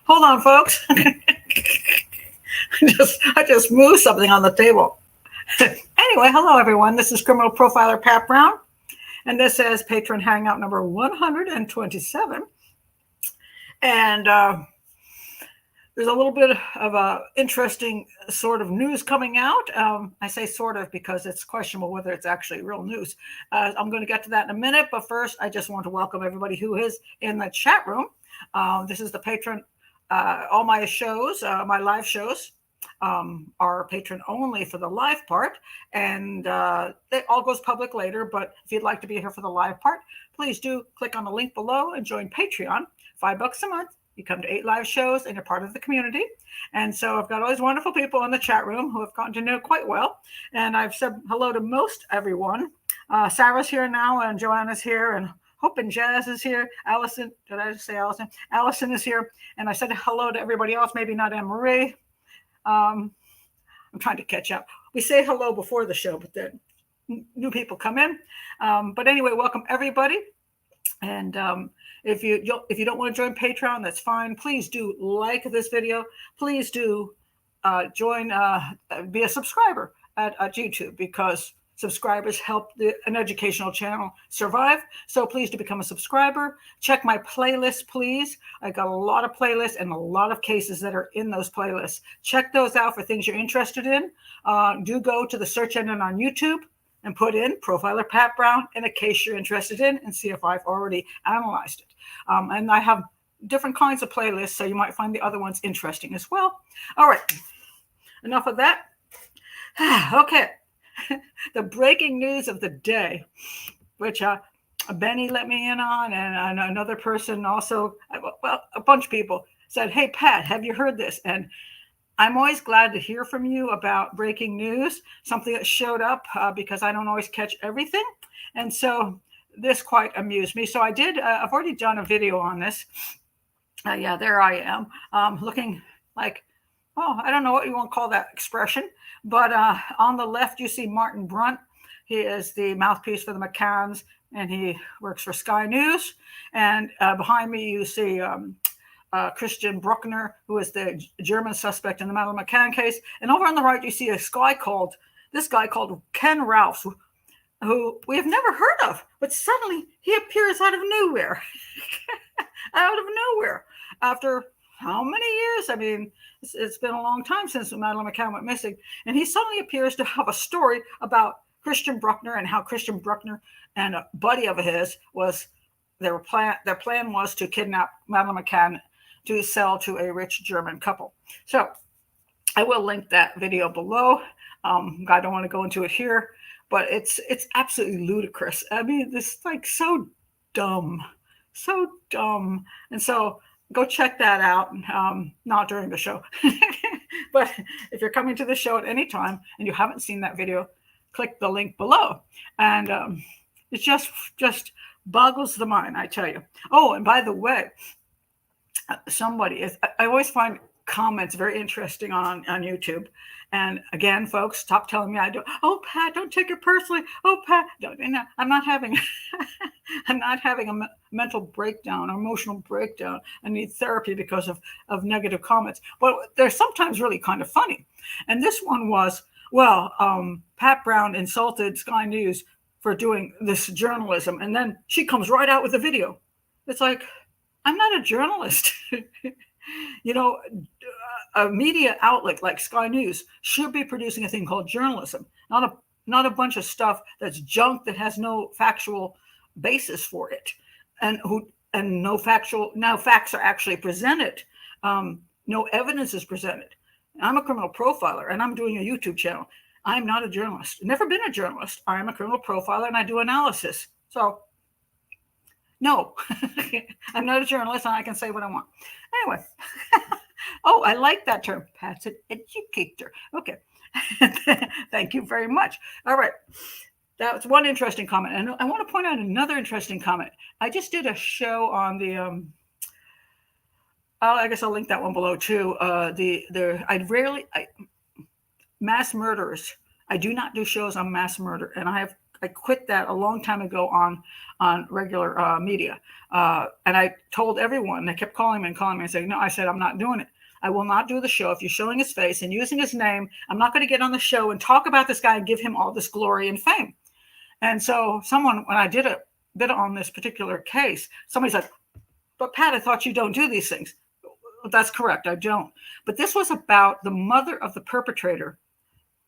Hold on, folks. I just moved something on the table. Anyway, hello, everyone. This is criminal profiler Pat Brown, and this is Patron Hangout number 127. And there's a little bit of a interesting sort of news coming out. I say sort of because it's questionable whether it's actually real news. I'm going to get to that in a minute, but first, I just want to welcome everybody who is in the chat room. This is the Patron. All my shows, my live shows, are patron only for the live part, and it all goes public later. But if you'd like to be here for the live part, please do click on the link below and join Patreon. $5 a month. You come to 8 live shows and you're part of the community. And so I've got all these wonderful people in the chat room who I've gotten to know quite well. And I've said hello to most everyone. Sarah's here now, and Joanna's here, and Hope and Jazz is here. Allison, did I just say Allison? Allison is here. And I said hello to everybody else, maybe not Anne-Marie. I'm trying to catch up. We say hello before the show, but then new people come in. But anyway, welcome everybody. And if you don't want to join Patreon, that's fine. Please do like this video. Please do join, be a subscriber at YouTube, because subscribers help an educational channel survive. So please do become a subscriber. Check my playlist, please. I got a lot of playlists and a lot of cases that are in those playlists. Check those out for things you're interested in. Do go to the search engine on YouTube and put in Profiler Pat Brown in a case you're interested in, and see if I've already analyzed it. And I have different kinds of playlists, so you might find the other ones interesting as well. All right, enough of that. Okay. The breaking news of the day, which Benny let me in on, and another person also, well, a bunch of people said, "Hey, Pat, have you heard this?" And I'm always glad to hear from you about breaking news, something that showed up, because I don't always catch everything. And so this quite amused me. So I did, I've already done a video on this. Yeah, there I am, looking like, oh, I don't know what you want to call that expression. But on the left, you see Martin Brunt. He is the mouthpiece for the Mccanns, and he works for Sky News. And behind me, you see Christian Bruckner, who is the German suspect in the Madeleine McCann case. And over on the right, you see this guy called Ken Ralphs, who we have never heard of, but suddenly he appears out of nowhere. Out of nowhere. After how many years? I mean, it's been a long time since Madeleine McCann went missing. And he suddenly appears to have a story about Christian Bruckner, and how Christian Bruckner and a buddy of his their plan was to kidnap Madeleine McCann to sell to a rich German couple. So I will link that video below. I don't want to go into it here, but it's absolutely ludicrous. I mean, this is like so dumb. And so go check that out. Not during the show, but if you're coming to the show at any time and you haven't seen that video, click the link below. And it just boggles the mind, I tell you. Oh, and by the way, I always find comments very interesting on YouTube. And again, folks, stop telling me I do. Oh, Pat, don't take it personally. Oh, Pat, I'm not having a mental breakdown or emotional breakdown. I need therapy because of negative comments. But they're sometimes really kind of funny. And this one was, Pat Brown insulted Sky News for doing this journalism. And then she comes right out with a video. It's like, I'm not a journalist. A media outlet like Sky News should be producing a thing called journalism, not a bunch of stuff that's junk that has no factual basis for it, and no facts are actually presented. No evidence is presented. I'm a criminal profiler, and I'm doing a YouTube channel. I'm not a journalist. Never been a journalist. I am a criminal profiler, and I do analysis. So, no, I'm not a journalist, and I can say what I want. Anyway. Oh, I like that term. Pat's an educator. Okay. Thank you very much. All right. That's one interesting comment. And I want to point out another interesting comment. I just did a show on the I guess I'll link that one below too. Mass murderers. I do not do shows on mass murder, and I quit that a long time ago on regular media. And I told everyone. They kept calling me and saying, no. I said, I'm not doing it. I will not do the show if you're showing his face and using his name. I'm not going to get on the show and talk about this guy and give him all this glory and fame. And so someone, when I did it on this particular case, somebody said, but Pat, I thought you don't do these things. That's correct. I don't. But this was about the mother of the perpetrator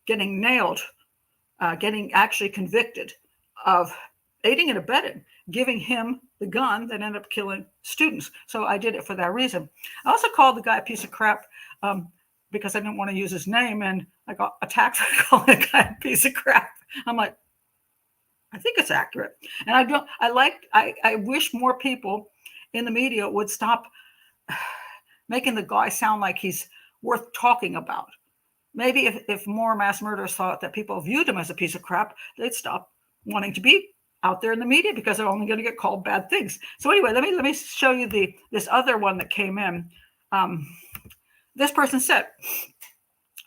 getting nailed, getting actually convicted of aiding and abetting, giving him the gun that ended up killing students. So I did it for that reason. I also called the guy a piece of crap because I didn't want to use his name, and I got attacked for calling the guy a piece of crap. I'm like, I think it's accurate. And I wish more people in the media would stop making the guy sound like he's worth talking about. Maybe if more mass murderers thought that people viewed him as a piece of crap, they'd stop wanting to be out there in the media because they're only going to get called bad things. So anyway, let me show you this other one that came in. This person said,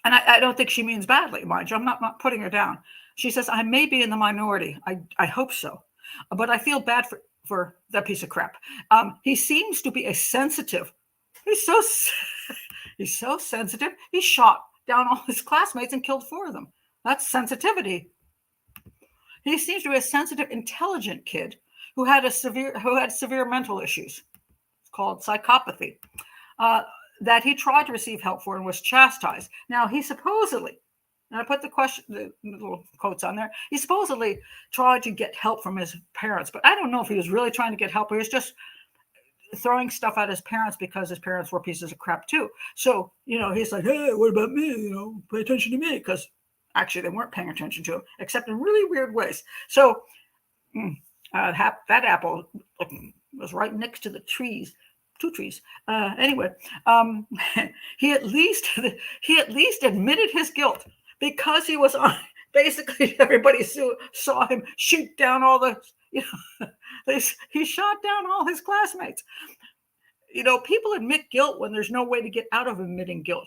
and I don't think she means badly, mind you. I'm not putting her down. She says, I may be in the minority. I hope so. But I feel bad for that piece of crap. He seems to be a sensitive. He's so sensitive. He shot down all his classmates and killed 4 of them. That's sensitivity. He seems to be a sensitive, intelligent kid who had severe mental issues. It's called psychopathy. That he tried to receive help for and was chastised. Now he supposedly, and I put the little quotes on there. He supposedly tried to get help from his parents, but I don't know if he was really trying to get help or he was just throwing stuff at his parents because his parents were pieces of crap too. So, he's like, hey, what about me? Pay attention to me. Because actually they weren't paying attention to him, except in really weird ways. So that apple was right next to the trees. 2 trees. Anyway, he at least admitted his guilt because he was on. Basically, everybody saw him shoot down all the. He shot down all his classmates. People admit guilt when there's no way to get out of admitting guilt.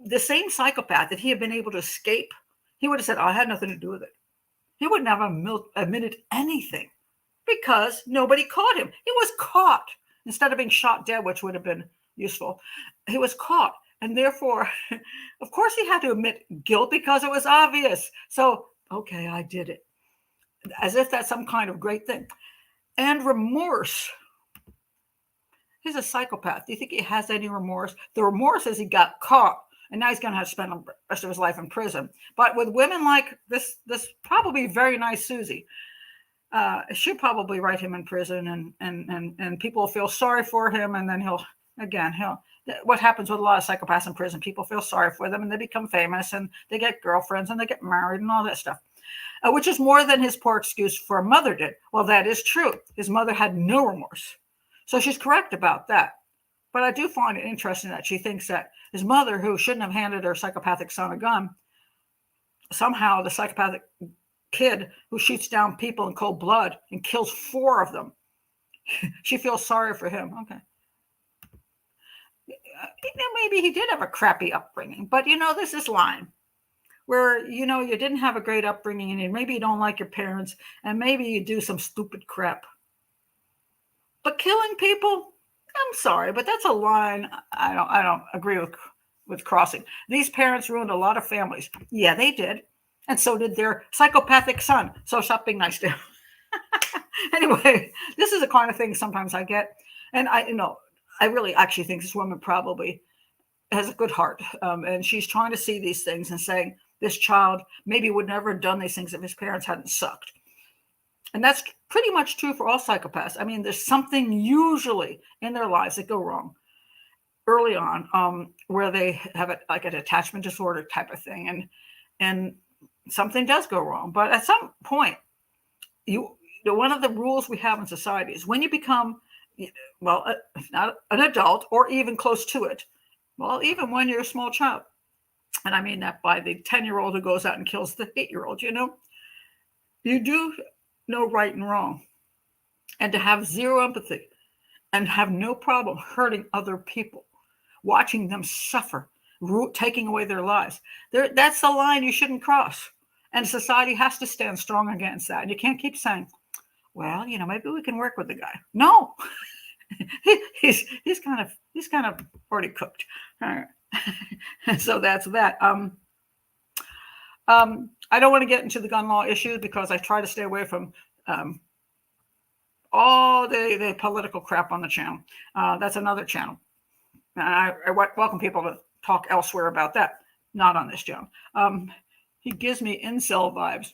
The same psychopath, if he had been able to escape, he would have said, I had nothing to do with it. He wouldn't have admitted anything because nobody caught him. He was caught. Instead of being shot dead, which would have been useful, he was caught. And therefore, of course, he had to admit guilt because it was obvious. So, okay, I did it. As if that's some kind of great thing. And remorse. He's a psychopath. Do you think he has any remorse? The remorse is he got caught. And now he's going to have to spend the rest of his life in prison. But with women like this probably very nice Susie, she'll probably write him in prison and people will feel sorry for him. And then what happens with a lot of psychopaths in prison, people feel sorry for them and they become famous and they get girlfriends and they get married and all that stuff, which is more than his poor excuse for a mother did. Well, that is true. His mother had no remorse. So she's correct about that. But I do find it interesting that she thinks that his mother, who shouldn't have handed her psychopathic son a gun, somehow the psychopathic kid who shoots down people in cold blood and kills 4 of them, she feels sorry for him. Okay. Maybe he did have a crappy upbringing, but this is line where, you didn't have a great upbringing and maybe you don't like your parents and maybe you do some stupid crap. But killing people, I'm sorry, but that's a line I don't agree with crossing. These parents ruined a lot of families. Yeah, they did. And so did their psychopathic son. So stop being nice to him. Anyway, this is the kind of thing sometimes I get. And I really actually think this woman probably has a good heart. And she's trying to see these things and saying this child maybe would never have done these things if his parents hadn't sucked. And that's pretty much true for all psychopaths. I mean, there's something usually in their lives that go wrong early on, where they have like an attachment disorder type of thing. And something does go wrong. But at some point, one of the rules we have in society is when you become, not an adult or even close to it, well, even when you're a small child, and I mean that by the 10-year-old who goes out and kills the 8-year-old, You do know right and wrong, and to have zero empathy and have no problem hurting other people, watching them suffer, taking away their lives. That's the line you shouldn't cross. And society has to stand strong against that. And you can't keep saying, well, maybe we can work with the guy. No, he's kind of already cooked. All right. So that's that. I don't want to get into the gun law issues because I try to stay away from all the political crap on the channel. That's another channel. And I welcome people to talk elsewhere about that, not on this channel. He gives me incel vibes.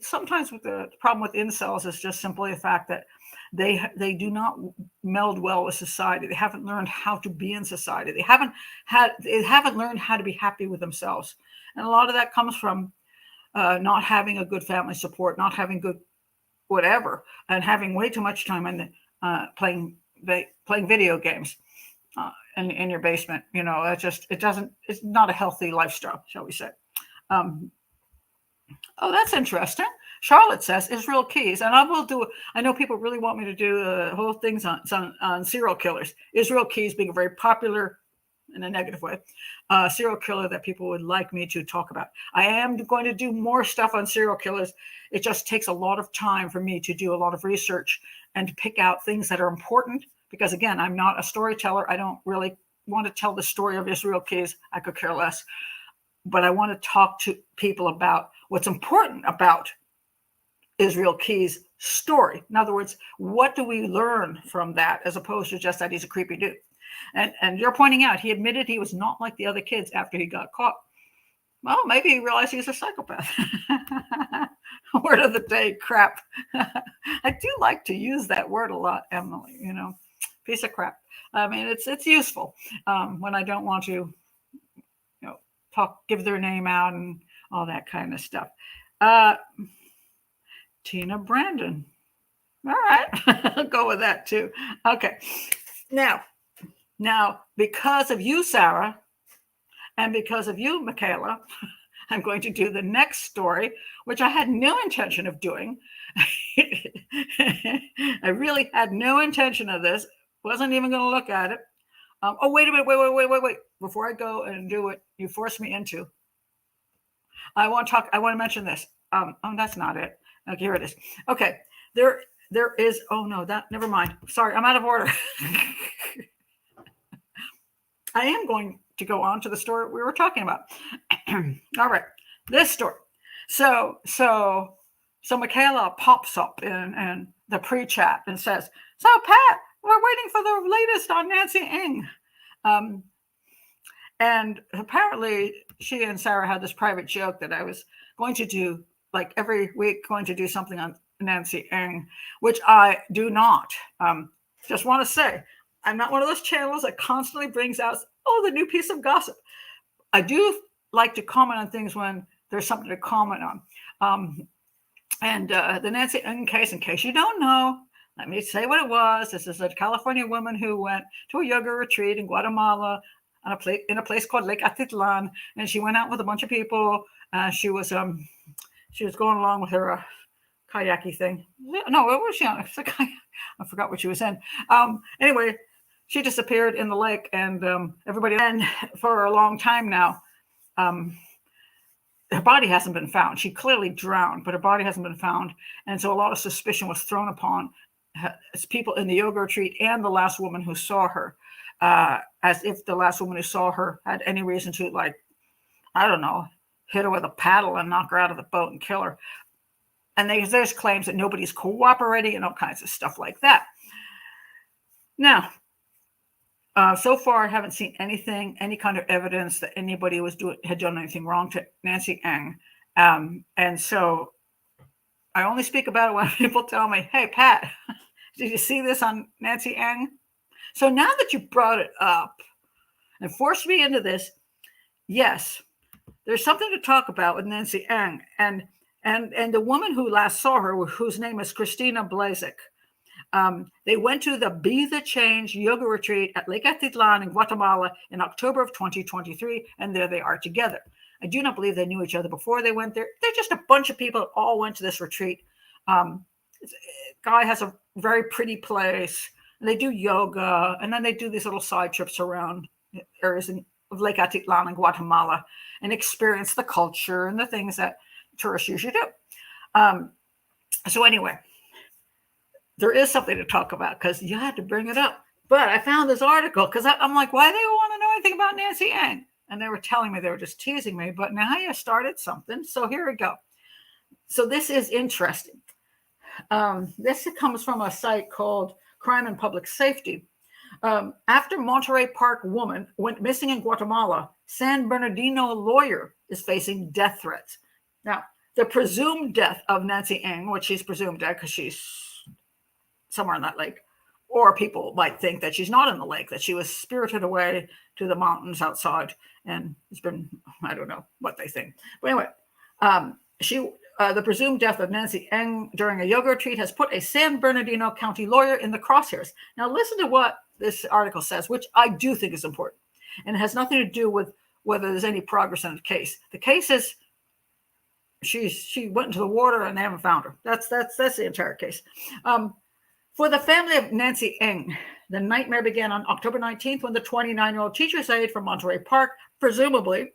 Sometimes with the problem with incels is just simply the fact that they do not meld well with society. They haven't learned how to be in society. They haven't learned how to be happy with themselves. And a lot of that comes from not having a good family support, not having good whatever, and having way too much time in playing video games in your basement. It's not a healthy lifestyle, shall we say. Oh, that's interesting. Charlotte says Israel Keys, and I know people really want me to do whole things on serial killers. Israel Keys being a very popular, in a negative way, serial killer that people would like me to talk about. I am going to do more stuff on serial killers. It just takes a lot of time for me to do a lot of research and to pick out things that are important. Because again, I'm not a storyteller. I don't really want to tell the story of Israel Keys. I could care less. But I want to talk to people about what's important about Israel Keys' story. In other words, what do we learn from that as opposed to just that he's a creepy dude? And you're pointing out he admitted he was not like the other kids after he got caught. Well, maybe he realized he's a psychopath. Word of the day, crap. I do like to use that word a lot, Emily. Piece of crap. I mean, it's useful when I don't want to, give their name out and all that kind of stuff. Tina Brandon. All right, I'll go with that too. Okay, now, because of you, Sarah, and because of you, Michaela, I'm going to do the next story, which I had no intention of doing. I really had no intention of this. Wasn't even going to look at it. Oh, wait a minute. Wait. Before I go and do what you forced me into, I want to mention this. That's not it. Okay, here it is. Okay, there is, oh no, never mind. Sorry, I'm out of order. I am going to go on to the story we were talking about. All right, this story. So Michaela pops up in the pre-chat and says, so Pat, we're waiting for the latest on Nancy Ng. And apparently she and Sarah had this private joke that I was going to do, like every week, going to do something on Nancy Ng, which I do not. Just want to say, I'm not one of those channels that constantly brings out, the new piece of gossip. I do like to comment on things when there's something to comment on. And the Nancy Ng case, in case you don't know, let me say what it was. This is a California woman who went to a yoga retreat in Guatemala in a place called Lake Atitlan, and she went out with a bunch of people. She was going along with her kayaking thing. No, what was she on? I forgot what she was in. Anyway, she disappeared in the lake, and everybody. And for a long time now, her body hasn't been found. She clearly drowned, but her body hasn't been found, and so a lot of suspicion was thrown upon people in the yoga retreat and the last woman who saw her, as if the last woman who saw her had any reason to, hit her with a paddle and knock her out of the boat and kill her. And there's claims that nobody's cooperating and all kinds of stuff like that. Now, so far, I haven't seen any kind of evidence that anybody had done anything wrong to Nancy Ng. And so I only speak about it when people tell me, hey, Pat, did you see this on Nancy Ng? So now that you brought it up and forced me into this, yes, there's something to talk about with Nancy Ng. And the woman who last saw her, whose name is Christina Blazek, they went to the Be the Change yoga retreat at Lake Atitlan in Guatemala in October of 2023, and there they are together. I do not believe they knew each other before they went there. They're just a bunch of people that all went to this retreat. Guy has a very pretty place. And they do yoga, and then they do these little side trips around areas of Lake Atitlan in Guatemala and experience the culture and the things that tourists usually do. So anyway, there is something to talk about because you had to bring it up. But I found this article because I'm like, why do they want to know anything about Nancy Ng? And they were telling me, they were just teasing me. But now you started something. So here we go. So this is interesting. This comes from a site called Crime and Public Safety. After Monterey Park woman went missing in Guatemala, San Bernardino lawyer is facing death threats. Now, the presumed death of Nancy Ng, which she's presumed dead because she's somewhere in that lake, or people might think that she's not in the lake, that she was spirited away to the mountains outside and has been, I don't know what they think. But anyway, the presumed death of Nancy Ng during a yoga retreat has put a San Bernardino County lawyer in the crosshairs. Now listen to what this article says, which I do think is important. And it has nothing to do with whether there's any progress in the case. The case is she went into the water and they haven't found her. That's the entire case. For the family of Nancy Ng, the nightmare began on October 19th when the 29-year-old teacher's aide from Monterey Park, presumably,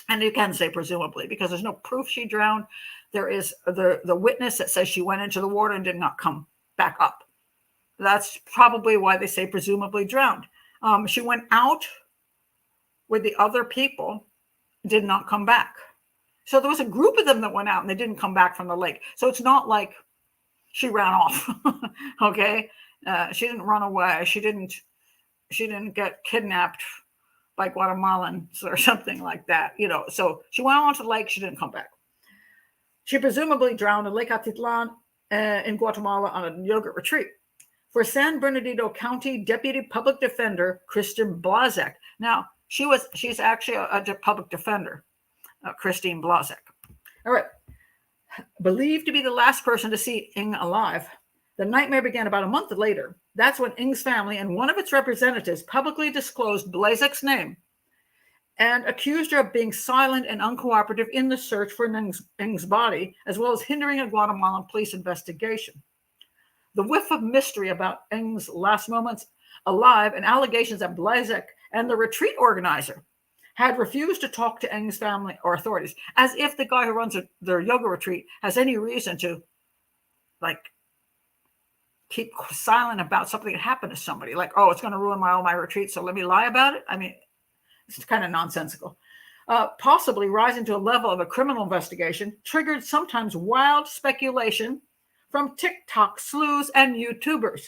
and you can say presumably because there's no proof she drowned. There is the witness that says she went into the water and did not come back up. That's probably why they say presumably drowned. She went out with the other people, did not come back. So there was a group of them that went out and they didn't come back from the lake. So it's not like she ran off. Okay. She didn't run away. She didn't get kidnapped by Guatemalans or something like that. So she went onto the lake. She didn't come back. She presumably drowned in Lake Atitlan in Guatemala on a yoga retreat. For San Bernardino County Deputy Public Defender, Kristen Blazek. Now, she's actually a public defender, Christine Blazek. All right. Believed to be the last person to see Ng alive, the nightmare began about a month later. That's when Ng's family and one of its representatives publicly disclosed Blazek's name and accused her of being silent and uncooperative in the search for Ng's body, as well as hindering a Guatemalan police investigation. The whiff of mystery about Ng's last moments alive and allegations that Blazek and the retreat organizer had refused to talk to Ng's family or authorities, as if the guy who runs their yoga retreat has any reason to keep silent about something that happened to somebody. Like, oh, it's going to ruin all my retreat, so let me lie about it. I mean, it's kind of nonsensical. Possibly rising to a level of a criminal investigation, triggered sometimes wild speculation from TikTok sleuths and YouTubers,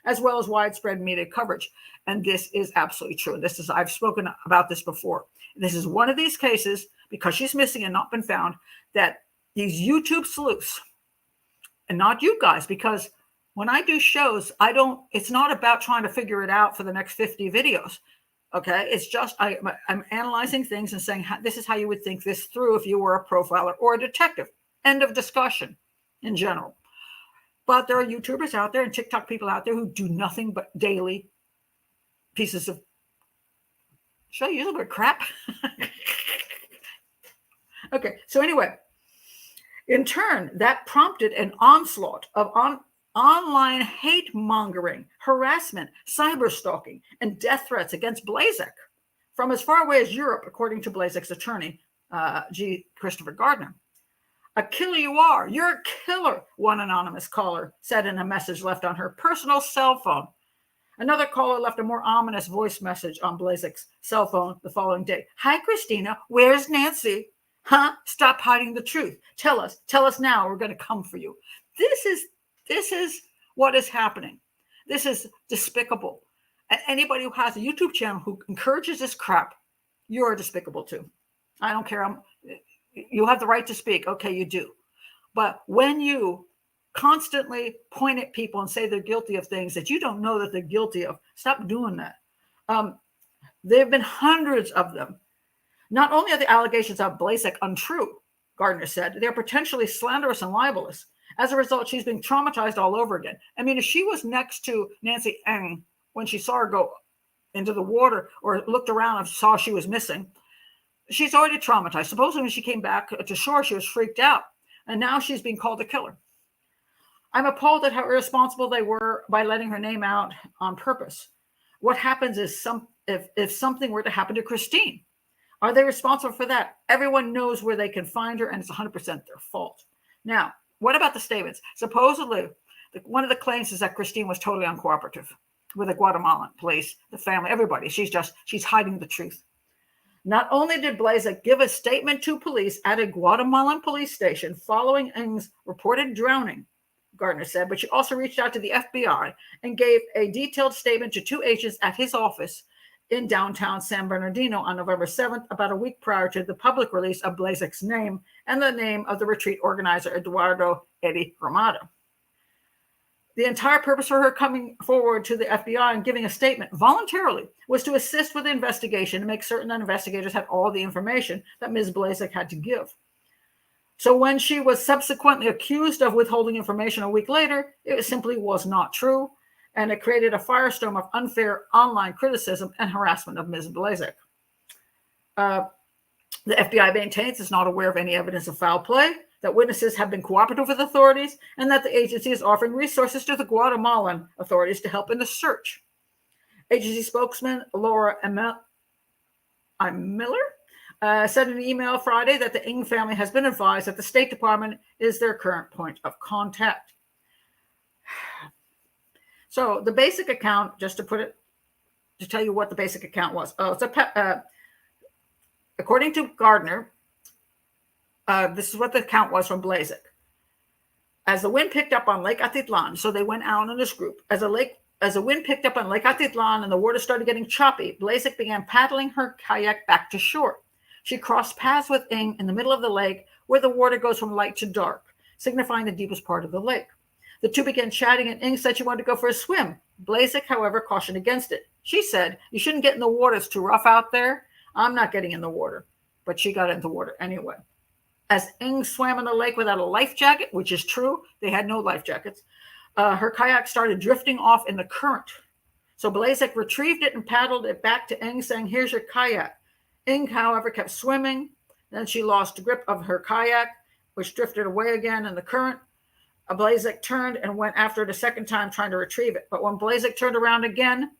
as well as widespread media coverage. And this is absolutely true. I've spoken about this before. This is one of these cases, because she's missing and not been found, that these YouTube sleuths, and not you guys, because when I do shows, it's not about trying to figure it out for the next 50 videos. Okay. It's just, I'm analyzing things and saying, this is how you would think this through if you were a profiler or a detective. End of discussion in general. But there are YouTubers out there and TikTok people out there who do nothing but daily pieces of, should I use the word crap? Okay. So anyway, in turn, that prompted an onslaught of online hate mongering, harassment, cyber stalking, and death threats against Blazek from as far away as Europe, according to Blazek's attorney, G. Christopher Gardner. A killer you are. You're a killer, one anonymous caller said in a message left on her personal cell phone. Another caller left a more ominous voice message on Blazek's cell phone the following day. Hi, Christina. Where's Nancy? Huh? Stop hiding the truth. Tell us now. We're going to come for you. This is what is happening. This is despicable. And anybody who has a YouTube channel who encourages this crap, you're despicable too. I don't care. You have the right to speak. Okay, you do. But when you constantly point at people and say they're guilty of things that you don't know that they're guilty of, stop doing that. There have been hundreds of them. Not only are the allegations of Blazek untrue, Gardner said, they're potentially slanderous and libelous. As a result, she's being traumatized all over again. I mean, if she was next to Nancy Ng when she saw her go into the water or looked around and saw she was missing, She's already traumatized. Supposedly when she came back to shore, she was freaked out. And now she's being called a killer. I'm appalled at how irresponsible they were by letting her name out on purpose. What happens is if something were to happen to Christine, are they responsible for that? Everyone knows where they can find her, and it's 100% their fault. Now, what about the statements? Supposedly, one of the claims is that Christine was totally uncooperative with the Guatemalan police, the family, everybody. She's hiding the truth. Not only did Blazek give a statement to police at a Guatemalan police station following Ng's reported drowning, Gardner said, but she also reached out to the FBI and gave a detailed statement to 2 agents at his office in downtown San Bernardino on November 7th, about a week prior to the public release of Blazek's name and the name of the retreat organizer, Eduardo Eddie Ramada. The entire purpose for her coming forward to the FBI and giving a statement voluntarily was to assist with the investigation and make certain that investigators had all the information that Ms. Blazek had to give. So when she was subsequently accused of withholding information a week later, it simply was not true, and it created a firestorm of unfair online criticism and harassment of Ms. Blazek. The FBI maintains it's not aware of any evidence of foul play, that witnesses have been cooperative with authorities, and that the agency is offering resources to the Guatemalan authorities to help in the search. Agency spokesman Laura Miller said in an email Friday that the Ng family has been advised that the State Department is their current point of contact. So the basic account, just to tell you what the basic account was. According to Gardner, this is what the account was from Blazek. As the wind picked up on Lake Atitlan, so they went out in this group. As the wind picked up on Lake Atitlan and the water started getting choppy, Blazek began paddling her kayak back to shore. She crossed paths with Ng in the middle of the lake, where the water goes from light to dark, signifying the deepest part of the lake. The two began chatting, and Ng said she wanted to go for a swim. Blazek, however, cautioned against it. She said, "You shouldn't get in the water. It's too rough out there. I'm not getting in the water." But she got into the water anyway. As Ng swam in the lake without a life jacket, which is true, they had no life jackets, her kayak started drifting off in the current. So Blazek retrieved it and paddled it back to Ng, saying, "Here's your kayak." Ng, however, kept swimming. Then she lost grip of her kayak, which drifted away again in the current. Blazek turned and went after it a second time, trying to retrieve it. But when Blazek turned around again,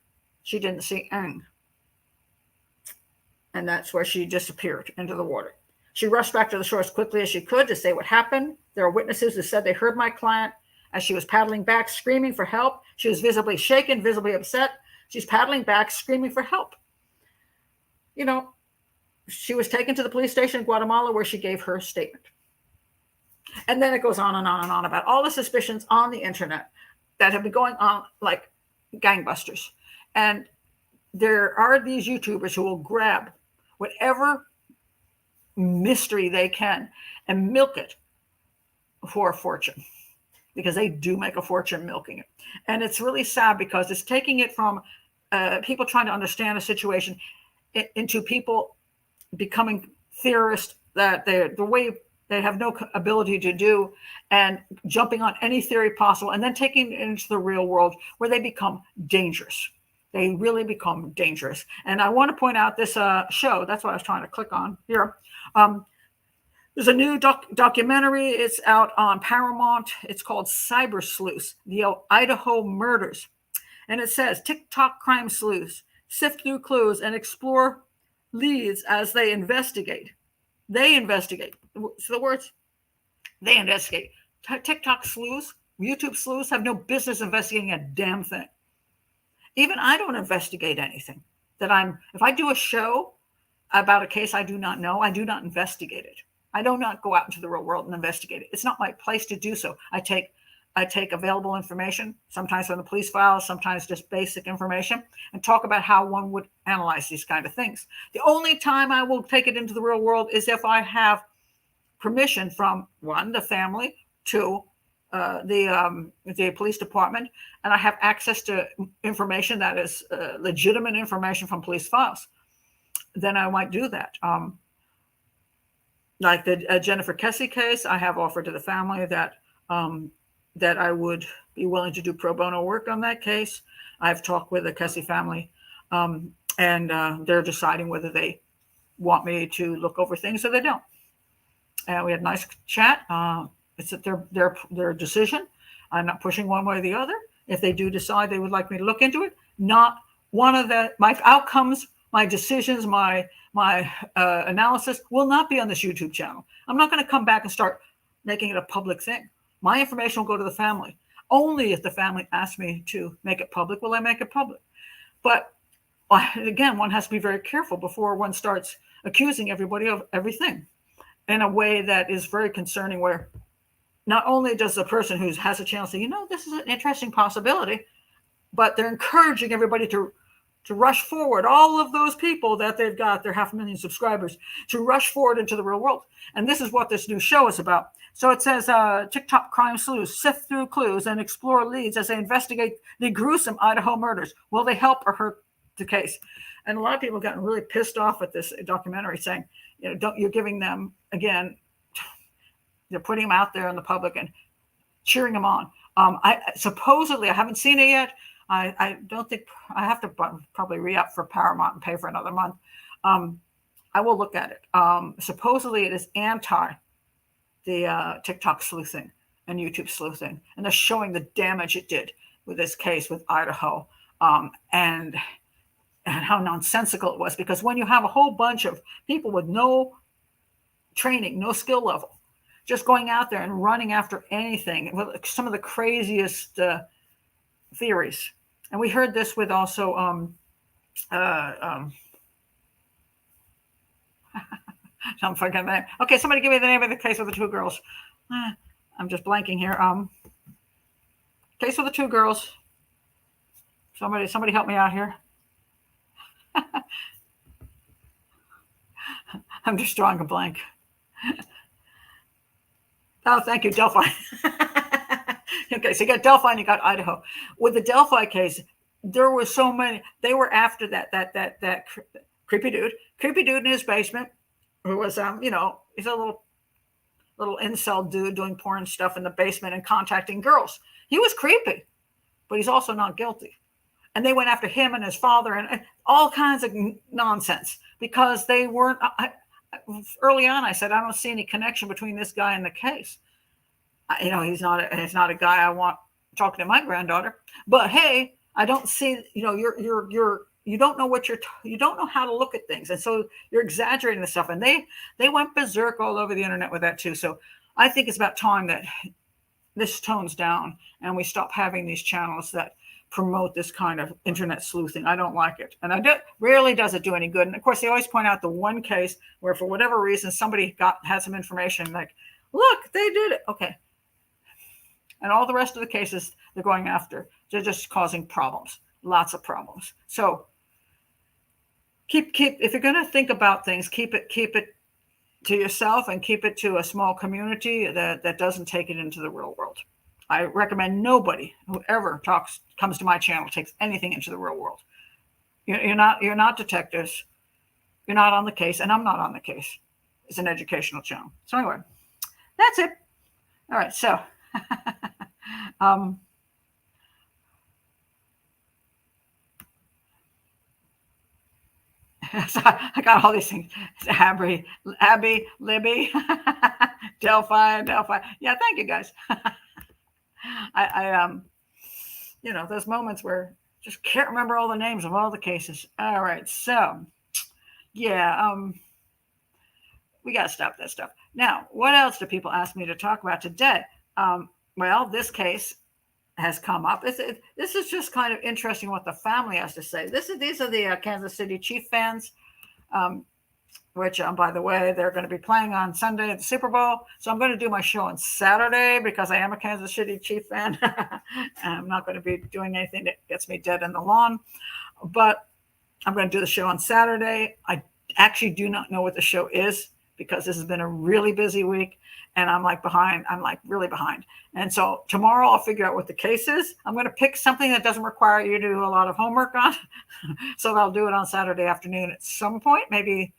she didn't see Ng. And that's where she disappeared into the water. She rushed back to the shore as quickly as she could to say what happened. There are witnesses who said they heard my client as she was paddling back, screaming for help. She was visibly shaken, visibly upset. She's paddling back, screaming for help. You know, she was taken to the police station in Guatemala, where she gave her statement. And then it goes on and on and on about all the suspicions on the internet that have been going on like gangbusters. And there are these YouTubers who will grab whatever mystery they can and milk it for a fortune, because they do make a fortune milking it. And it's really sad, because it's taking it from people trying to understand a situation into people becoming theorists that the way they have no ability to do, and jumping on any theory possible, and then taking it into the real world, where they become dangerous. They really become dangerous. And I want to point out this show. That's what I was trying to click on here. There's a new documentary. It's out on Paramount. It's called Cyber Sleuths, the Idaho Murders. And it says, TikTok crime sleuths sift through clues and explore leads as they investigate. They investigate. So the words, they investigate. TikTok sleuths, YouTube sleuths have no business investigating a damn thing. Even I don't investigate anything. If I do a show about a case I do not know, I do not investigate it. I do not go out into the real world and investigate it. It's not my place to do so. I take available information, sometimes from the police files, sometimes just basic information, and talk about how one would analyze these kind of things. The only time I will take it into the real world is if I have permission from, one, the family, two, the police department, and I have access to information that is legitimate information from police files. Then I might do that. Like the Jennifer Kessie case, I have offered to the family that I would be willing to do pro bono work on that case. I've talked with the Kessie family, and they're deciding whether they want me to look over things or they don't. And we had a nice chat. It's at their decision. I'm not pushing one way or the other. If they do decide they would like me to look into it, not one of my outcomes, my decisions, my analysis will not be on this YouTube channel. I'm not going to come back and start making it a public thing. My information will go to the family. Only if the family asks me to make it public will I make it public. But again, one has to be very careful before one starts accusing everybody of everything in a way that is very concerning, where not only does the person who has a chance say, this is an interesting possibility, but they're encouraging everybody to rush forward, all of those people that they've got, their 500,000 subscribers, to rush forward into the real world. And this is what this new show is about. So it says, TikTok crime sleuths sift through clues and explore leads as they investigate the gruesome Idaho murders. Will they help or hurt the case? And a lot of people have gotten really pissed off at this documentary, saying, you're giving them, again, they're putting them out there in the public and cheering them on. Supposedly, I haven't seen it yet. I don't think I have to probably re-up for Paramount and pay for another month. I will look at it. Supposedly, it is anti the TikTok sleuthing and YouTube sleuthing, and they're showing the damage it did with this case with Idaho, and how nonsensical it was. Because when you have a whole bunch of people with no training, no skill level, just going out there and running after anything, with some of the craziest theories. And we heard this with also I'm forgetting that. Okay, somebody give me the name of the case with the two girls. I'm just blanking here. Case with the two girls. Somebody help me out here. I'm just drawing a blank. Oh, thank you, Delphi. Okay, so you got Delphi and you got Idaho. With the Delphi case, there were so many. They were after that creepy dude in his basement, who was he's a little incel dude doing porn stuff in the basement and contacting girls. He was creepy, but he's also not guilty. And they went after him and his father and all kinds of nonsense, because they weren't. Early on, I said, I don't see any connection between this guy and the case. He's not a guy I want talking to my granddaughter. But hey, I don't see. You don't know you don't know how to look at things, and so you're exaggerating the stuff. And they went berserk all over the internet with that too. So I think it's about time that this tones down and we stop having these channels that promote this kind of internet sleuthing. I don't like it. And rarely does it do any good. And of course, they always point out the one case where for whatever reason, somebody had some information like, look, they did it. Okay. And all the rest of the cases they're going after, they're just causing problems, lots of problems. So keep, if you're going to think about things, keep it to yourself and keep it to a small community that doesn't take it into the real world. I recommend nobody who ever comes to my channel takes anything into the real world. You're not detectives. You're not on the case, and I'm not on the case. It's an educational channel. So anyway, that's it. All right. So, so I got all these things. Abby, Libby, Delphi. Yeah, thank you guys. I those moments where just can't remember all the names of all the cases. All right, so yeah, we got to stop that stuff. Now, what else do people ask me to talk about today? Well, this case has come up. This is just kind of interesting what the family has to say. These are the Kansas City Chief fans, which, by the way, they're going to be playing on Sunday at the Super Bowl. So I'm going to do my show on Saturday because I am a Kansas City Chief fan. I'm not going to be doing anything that gets me dead in the lawn, but I'm going to do the show on Saturday. I actually do not know what the show is because this has been a really busy week and I'm behind. I'm really behind. And so tomorrow I'll figure out what the case is. I'm going to pick something that doesn't require you to do a lot of homework on. So I'll do it on Saturday afternoon at some point, maybe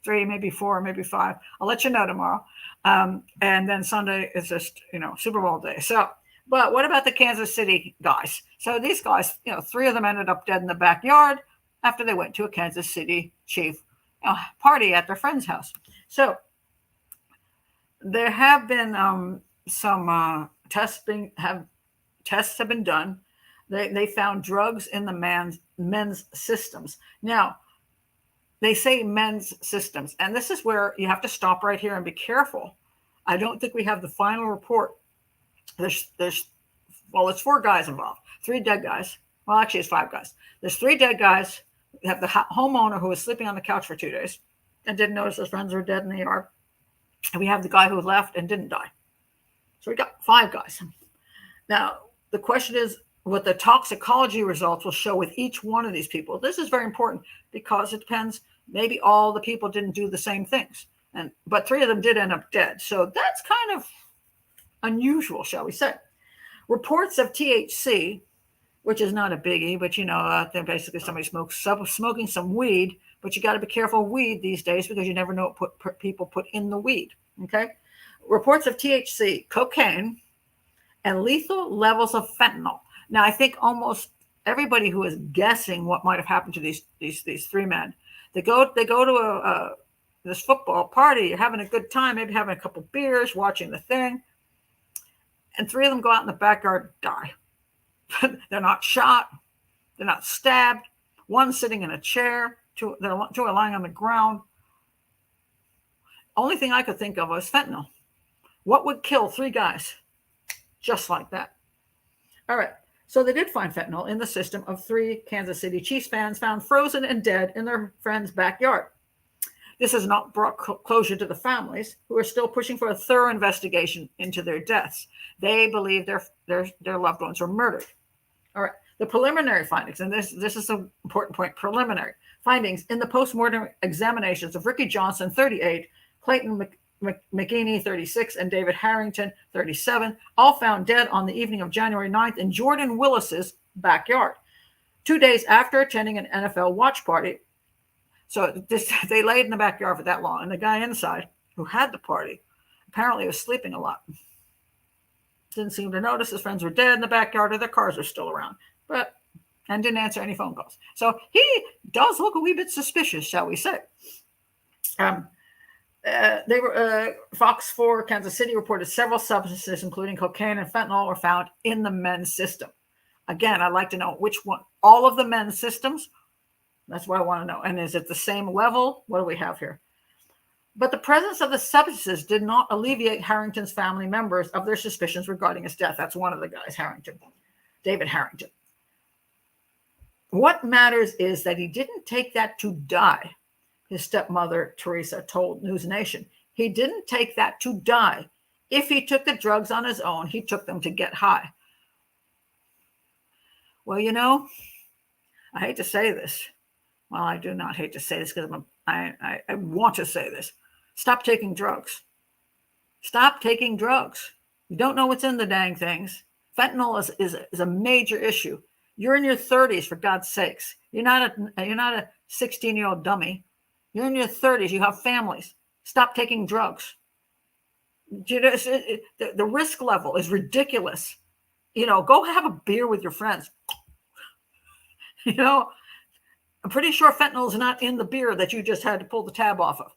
3, maybe 4, maybe 5. I'll let you know tomorrow. And then Sunday is just, Super Bowl day. So, but what about the Kansas City guys? So these guys, 3 of them ended up dead in the backyard after they went to a Kansas City chief party at their friend's house. So there have been some tests have been done. They found drugs in the men's systems. Now, they say men's systems, and this is where you have to stop right here and be careful. I don't think we have the final report. There's 4 guys involved, 3 dead guys. Well, actually, it's 5 guys. There's 3 dead guys. You have the homeowner who was sleeping on the couch for 2 days and didn't notice his friends were dead in the yard. And we have the guy who left and didn't die. So we got 5 guys. Now, the question is what the toxicology results will show with each one of these people. This is very important because it depends. Maybe all the people didn't do the same things, but 3 of them did end up dead. So that's kind of unusual, shall we say. Reports of THC, which is not a biggie, but basically somebody smoking some weed, but you got to be careful of weed these days because you never know what people put in the weed. Okay. Reports of THC, cocaine, and lethal levels of fentanyl. Now, I think almost everybody who is guessing what might have happened to these 3 men, they go to this football party, having a good time, maybe having a couple beers, watching the thing, and 3 of them go out in the backyard and die. They're not shot, they're not stabbed. One's sitting in a chair, 2 are lying on the ground. Only thing I could think of was fentanyl. What would kill 3 guys just like that? All right. So they did find fentanyl in the system of 3 Kansas City Chiefs fans found frozen and dead in their friend's backyard. This has not brought closure to the families, who are still pushing for a thorough investigation into their deaths. They believe their loved ones were murdered. All right. The preliminary findings, and this is an important point, preliminary findings in the post-mortem examinations of Ricky Johnson, 38, Clayton McGinney, 36, and David Harrington, 37, all found dead on the evening of January 9th in Jordan Willis's backyard, 2 days after attending an NFL watch party. So they laid in the backyard for that long, and the guy inside who had the party apparently was sleeping a lot. Didn't seem to notice his friends were dead in the backyard, or their cars were still around, and didn't answer any phone calls. So he does look a wee bit suspicious, shall we say. Fox 4 Kansas City reported several substances, including cocaine and fentanyl, were found in the men's system. Again, I'd like to know which one. All of the men's systems. That's what I want to know. And is it the same level? What do we have here? But the presence of the substances did not alleviate Harrington's family members of their suspicions regarding his death. That's one of the guys, Harrington, David Harrington. What matters is that he didn't take that to die. His stepmother, Teresa, told News Nation. He didn't take that to die. If he took the drugs on his own, he took them to get high. Well, I hate to say this. Well, I do not hate to say this because I want to say this. Stop taking drugs. Stop taking drugs. You don't know what's in the dang things. Fentanyl is a major issue. You're in your 30s, for God's sakes. You're not a 16-year-old dummy. You're in your 30s. You have families. Stop taking drugs. The risk level is ridiculous. Go have a beer with your friends. I'm pretty sure fentanyl is not in the beer that you just had to pull the tab off of.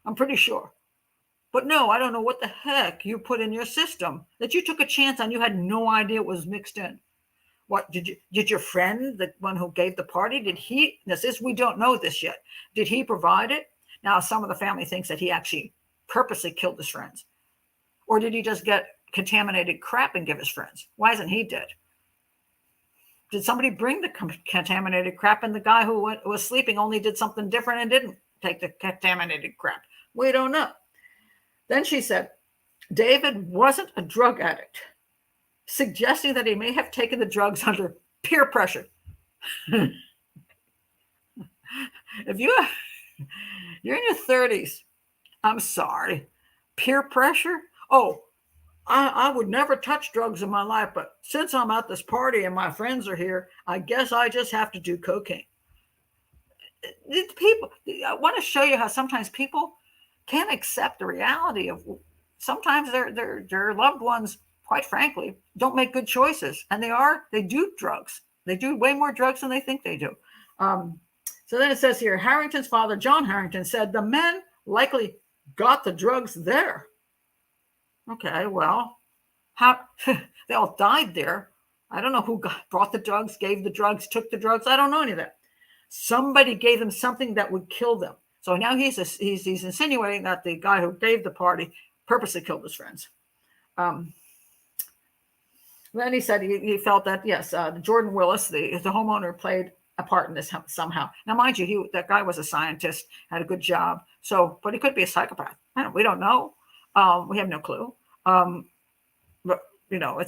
I'm pretty sure. But no, I don't know what the heck you put in your system that you took a chance on. You had no idea it was mixed in. What did your friend, the one who gave the party, we don't know this yet. Did he provide it? Now, some of the family thinks that he actually purposely killed his friends. Or did he just get contaminated crap and give his friends? Why isn't he dead? Did somebody bring the contaminated crap, and the guy who was sleeping only did something different and didn't take the contaminated crap? We don't know. Then she said, David wasn't a drug addict, suggesting that he may have taken the drugs under peer pressure. If you're in your 30s, I'm sorry, peer pressure? Oh, I would never touch drugs in my life, but since I'm at this party and my friends are here, I guess I just have to do cocaine. I want to show you how sometimes people can't accept the reality of sometimes their loved ones, quite frankly, don't make good choices. And they do drugs. They do way more drugs than they think they do. So then it says here, Harrington's father, John Harrington, said the men likely got the drugs there. Okay, well, how they all died there. I don't know who brought the drugs, gave the drugs, took the drugs. I don't know any of that. Somebody gave them something that would kill them. So now he's insinuating that the guy who gave the party purposely killed his friends. Then he said he felt that, yes, Jordan Willis, the homeowner, played a part in this somehow. Now, mind you, that guy was a scientist, had a good job. So, but he could be a psychopath. We don't know. We have no clue. But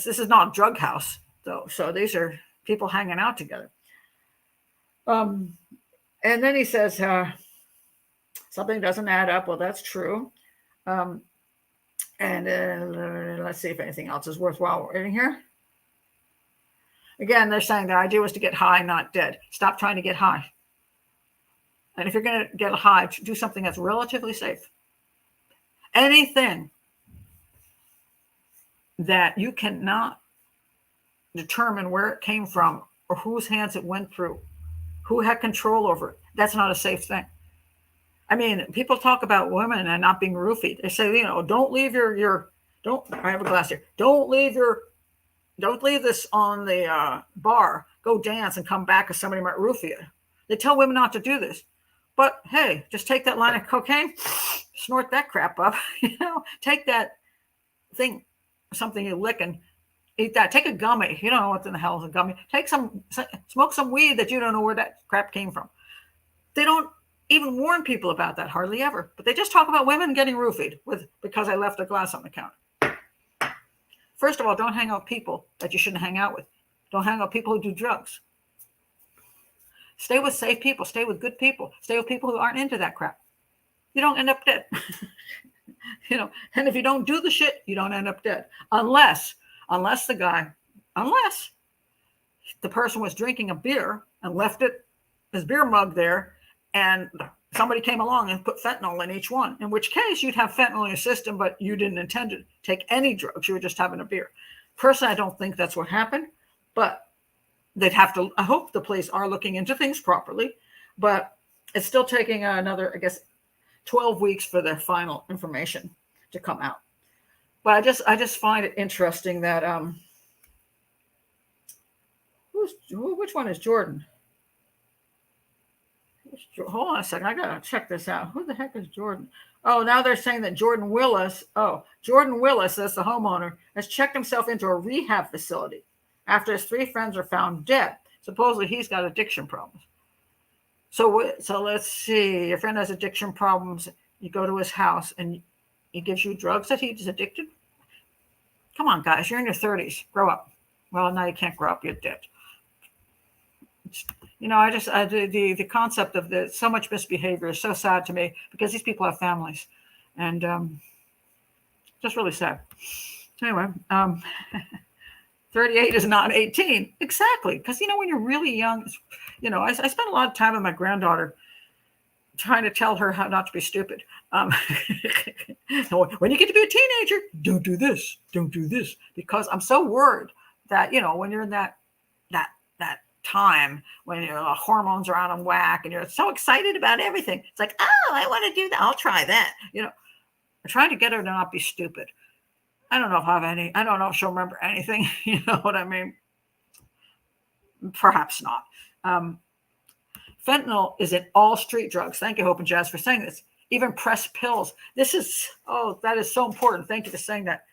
this is not a drug house, though. So these are people hanging out together. And then he says something doesn't add up. Well, that's true. And let's see if anything else is worthwhile reading here. Again, they're saying the idea was to get high, not dead. Stop trying to get high. And if you're going to get high, do something that's relatively safe. Anything that you cannot determine where it came from or whose hands it went through, who had control over it, that's not a safe thing. I mean, people talk about women and not being roofied. They say, don't leave I have a glass here. Don't leave this on the bar. Go dance and come back because somebody might roofie you. They tell women not to do this. But hey, just take that line of cocaine, snort that crap up, take that thing, something you lick and eat that. Take a gummy. You don't know what in the hell is a gummy. Smoke some weed that you don't know where that crap came from. They don't even warn people about that hardly ever, but they just talk about women getting roofied because I left a glass on the counter. First of all, don't hang out with people that you shouldn't hang out with. Don't hang out with people who do drugs. Stay with safe people. Stay with good people. Stay with people who aren't into that crap. You don't end up dead. And if you don't do the shit, you don't end up dead. Unless the person was drinking a beer and left his beer mug there, and somebody came along and put fentanyl in each one, in which case you'd have fentanyl in your system, but you didn't intend to take any drugs. You were just having a beer. Personally, I don't think that's what happened, but they'd have to, I hope the police are looking into things properly, but it's still taking another, I guess, 12 weeks for the final information to come out. But I just find it interesting that, which one is Jordan? Hold on a second. I got to check this out. Who the heck is Jordan? Oh, now they're saying that Jordan Willis, that's the homeowner, has checked himself into a rehab facility after his 3 friends are found dead. Supposedly he's got addiction problems. So let's see. Your friend has addiction problems. You go to his house and he gives you drugs that he's addicted. Come on, guys. You're in your 30s. Grow up. Well, now you can't grow up. You're dead. The concept of so much misbehavior is so sad to me because these people have families, and just really sad. Anyway, 38 is not 18. Exactly. Because, when you're really young, I spent a lot of time with my granddaughter trying to tell her how not to be stupid. When you get to be a teenager, don't do this. Don't do this. Because I'm so worried that, when you're in that time when your hormones are out of whack and you're so excited about everything. It's like, oh, I want to do that. I'll try that. I'm trying to get her to not be stupid. I don't know if she'll remember anything. You know what I mean? Perhaps not. Fentanyl is in all street drugs. Thank you, Hope and Jazz, for saying this. Even pressed pills. That is so important. Thank you for saying that.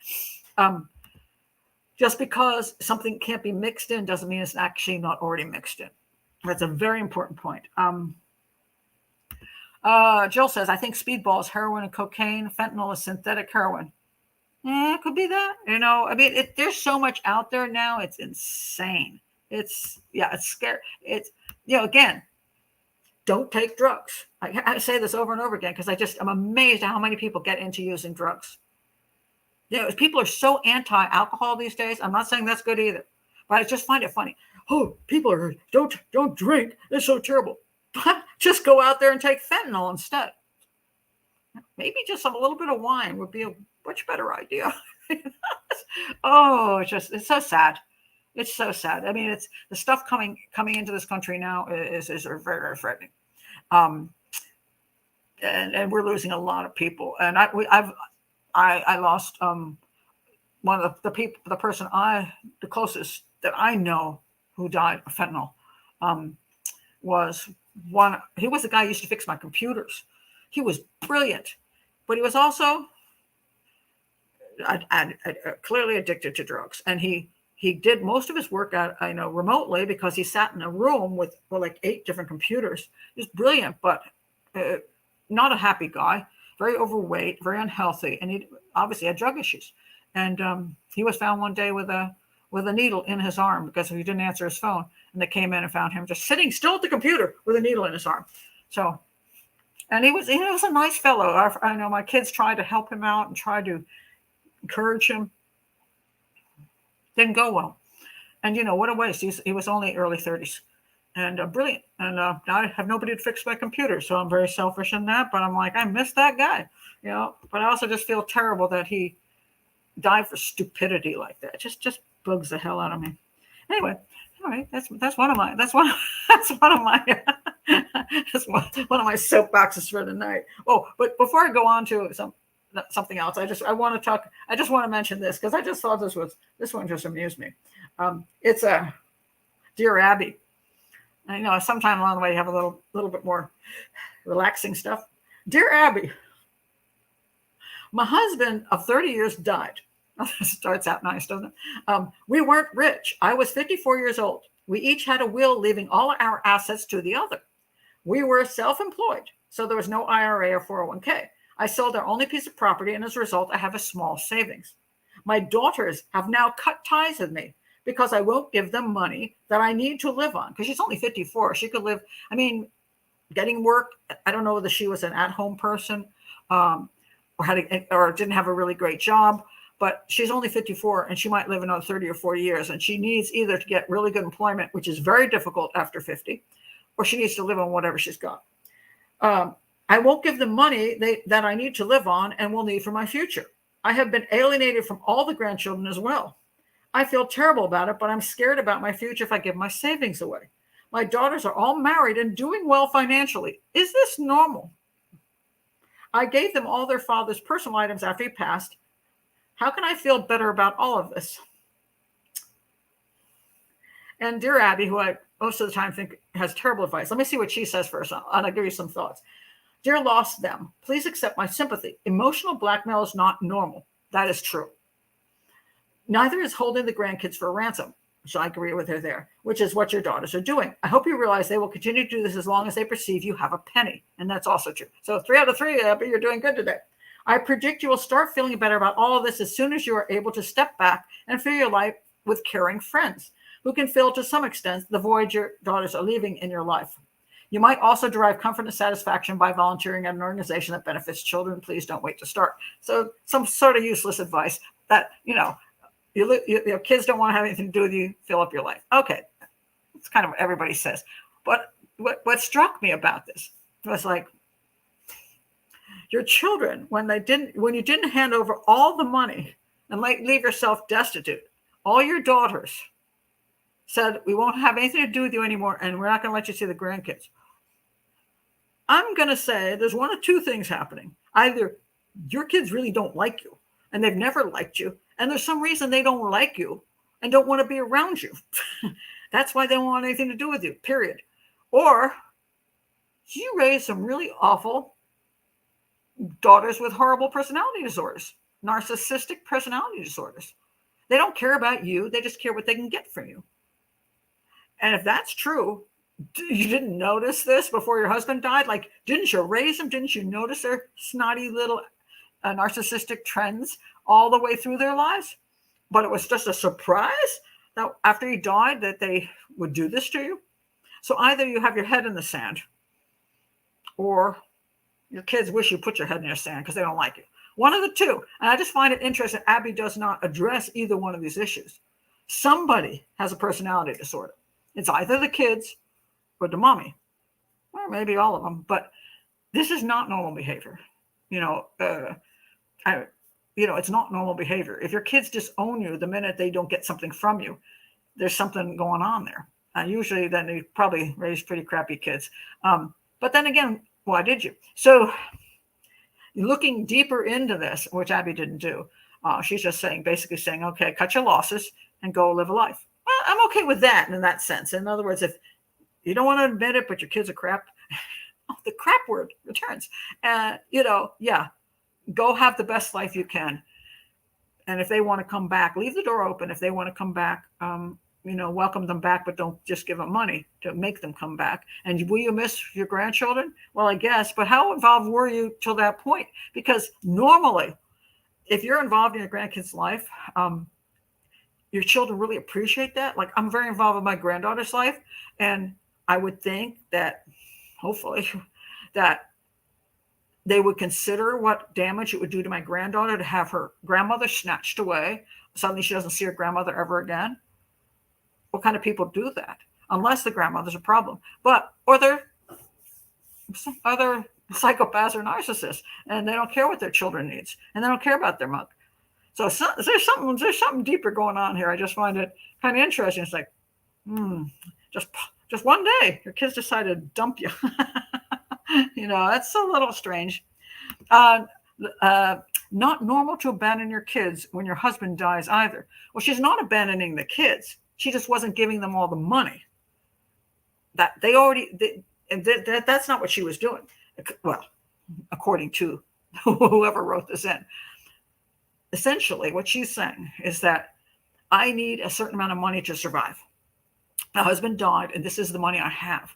Just because something can't be mixed in doesn't mean it's actually not already mixed in. That's a very important point. Jill says, I think speedball is heroin and cocaine. Fentanyl is synthetic heroin. It could be that. There's so much out there now. It's insane. It's scary. Again, don't take drugs. I say this over and over again because I'm amazed at how many people get into using drugs. People are so anti-alcohol these days. I'm not saying that's good either, but I just find it funny. Oh, people are don't drink. It's so terrible. Just go out there and take fentanyl instead. Maybe just a little bit of wine would be a much better idea. Oh, it's so sad. It's so sad. It's the stuff coming into this country now is very, very frightening. Um, and we're losing a lot of people. And I lost one of the person the closest that I know who died of fentanyl was one. He was the guy who used to fix my computers. He was brilliant, but he was also clearly addicted to drugs. And he did most of his work remotely because he sat in a room with like 8 different computers. He was brilliant, but not a happy guy, very overweight, very unhealthy, and he obviously had drug issues. And he was found one day with a needle in his arm because he didn't answer his phone. And they came in and found him just sitting still at the computer with a needle in his arm. So, and he was a nice fellow. I know my kids tried to help him out and tried to encourage him. Didn't go well. And what a waste. He was only early 30s and brilliant. And now I have nobody to fix my computer. So I'm very selfish in that. But I'm like, I miss that guy. But I also just feel terrible that he died for stupidity like that. It just bugs the hell out of me. Anyway, all right, that's one of my soapboxes for the night. Oh, but before I go on to something else, I just want to mention this because I just thought this one just amused me. It's a Dear Abby. I sometime along the way you have a little bit more relaxing stuff. Dear Abby, my husband of 30 years died. Starts out nice, doesn't it? We weren't rich. I was 54 years old. We each had a will leaving all our assets to the other. We were self-employed, so there was no IRA or 401k. I sold our only piece of property, and as a result, I have a small savings. My daughters have now cut ties with me because I won't give them money that I need to live on. Because she's only 54. She could live, getting work. I don't know whether she was an at-home person or didn't have a really great job. But she's only 54 and she might live another 30 or 40 years. And she needs either to get really good employment, which is very difficult after 50, or she needs to live on whatever she's got. I won't give them money that I need to live on and will need for my future. I have been alienated from all the grandchildren as well. I feel terrible about it, but I'm scared about my future if I give my savings away. My daughters are all married and doing well financially. Is this normal? I gave them all their father's personal items after he passed. How can I feel better about all of this? And Dear Abby, who I most of the time think has terrible advice. Let me see what she says first, and I'll give you some thoughts. Dear Lost Them, please accept my sympathy. Emotional blackmail is not normal. That is true. Neither is holding the grandkids for ransom, which I agree with her there, which is what your daughters are doing. I hope you realize they will continue to do this as long as they perceive you have a penny. And that's also true. So 3 out of 3, Abby, you're doing good today. I predict you will start feeling better about all of this as soon as you are able to step back and fill your life with caring friends who can fill to some extent the void your daughters are leaving in your life. You might also derive comfort and satisfaction by volunteering at an organization that benefits children. Please don't wait to start. So some sort of useless advice that, your kids don't want to have anything to do with you, fill up your life. Okay. It's kind of what everybody says. But what struck me about this was like, your children, when you didn't hand over all the money and leave yourself destitute, all your daughters said, we won't have anything to do with you anymore, and we're not going to let you see the grandkids. I'm going to say there's one of 2 things happening. Either your kids really don't like you, and they've never liked you, and there's some reason they don't like you and don't want to be around you. That's why they don't want anything to do with you, period. Or you raised some really awful daughters with horrible personality disorders, narcissistic personality disorders. They don't care about you. They just care what they can get from you. And if that's true, you didn't notice this before your husband died? Like, didn't you raise them? Didn't you notice their snotty little narcissistic trends all the way through their lives? But it was just a surprise that after he died that they would do this to you. So either you have your head in the sand or your kids wish you put your head in your sand because they don't like you. One of the 2. And I just find it interesting. Abby does not address either one of these issues. Somebody has a personality disorder. It's either the kids or the mommy, or maybe all of them. But this is not normal behavior. It's not normal behavior. If your kids disown you the minute they don't get something from you, there's something going on there. Usually then they probably raise pretty crappy kids. But then again, why did you? So looking deeper into this, which Abby didn't do, she's just basically saying, okay, cut your losses and go live a life. Well, I'm okay with that in that sense. In other words, if you don't want to admit it, but your kids are crap, the crap word returns. Yeah, go have the best life you can. And if they want to come back, leave the door open. If they want to come back, welcome them back, but don't just give them money to make them come back. And will you miss your grandchildren? Well, I guess, but how involved were you till that point? Because normally, if you're involved in your grandkid's life, your children really appreciate that. Like, I'm very involved with my granddaughter's life, and I would think that, hopefully, that they would consider what damage it would do to my granddaughter to have her grandmother snatched away. Suddenly she doesn't see her grandmother ever again. What kind of people do that? Unless the grandmother's a problem. Or they're other psychopaths or narcissists, and they don't care what their children needs, and they don't care about their mother. So there's something deeper going on here. I just find it kind of interesting. It's like, just one day your kids decided to dump you. That's a little strange. Not normal to abandon your kids when your husband dies either. Well, she's not abandoning the kids. She just wasn't giving them all the money. That's not what she was doing. Well, according to whoever wrote this in. Essentially, what she's saying is that I need a certain amount of money to survive. My husband died, and this is the money I have.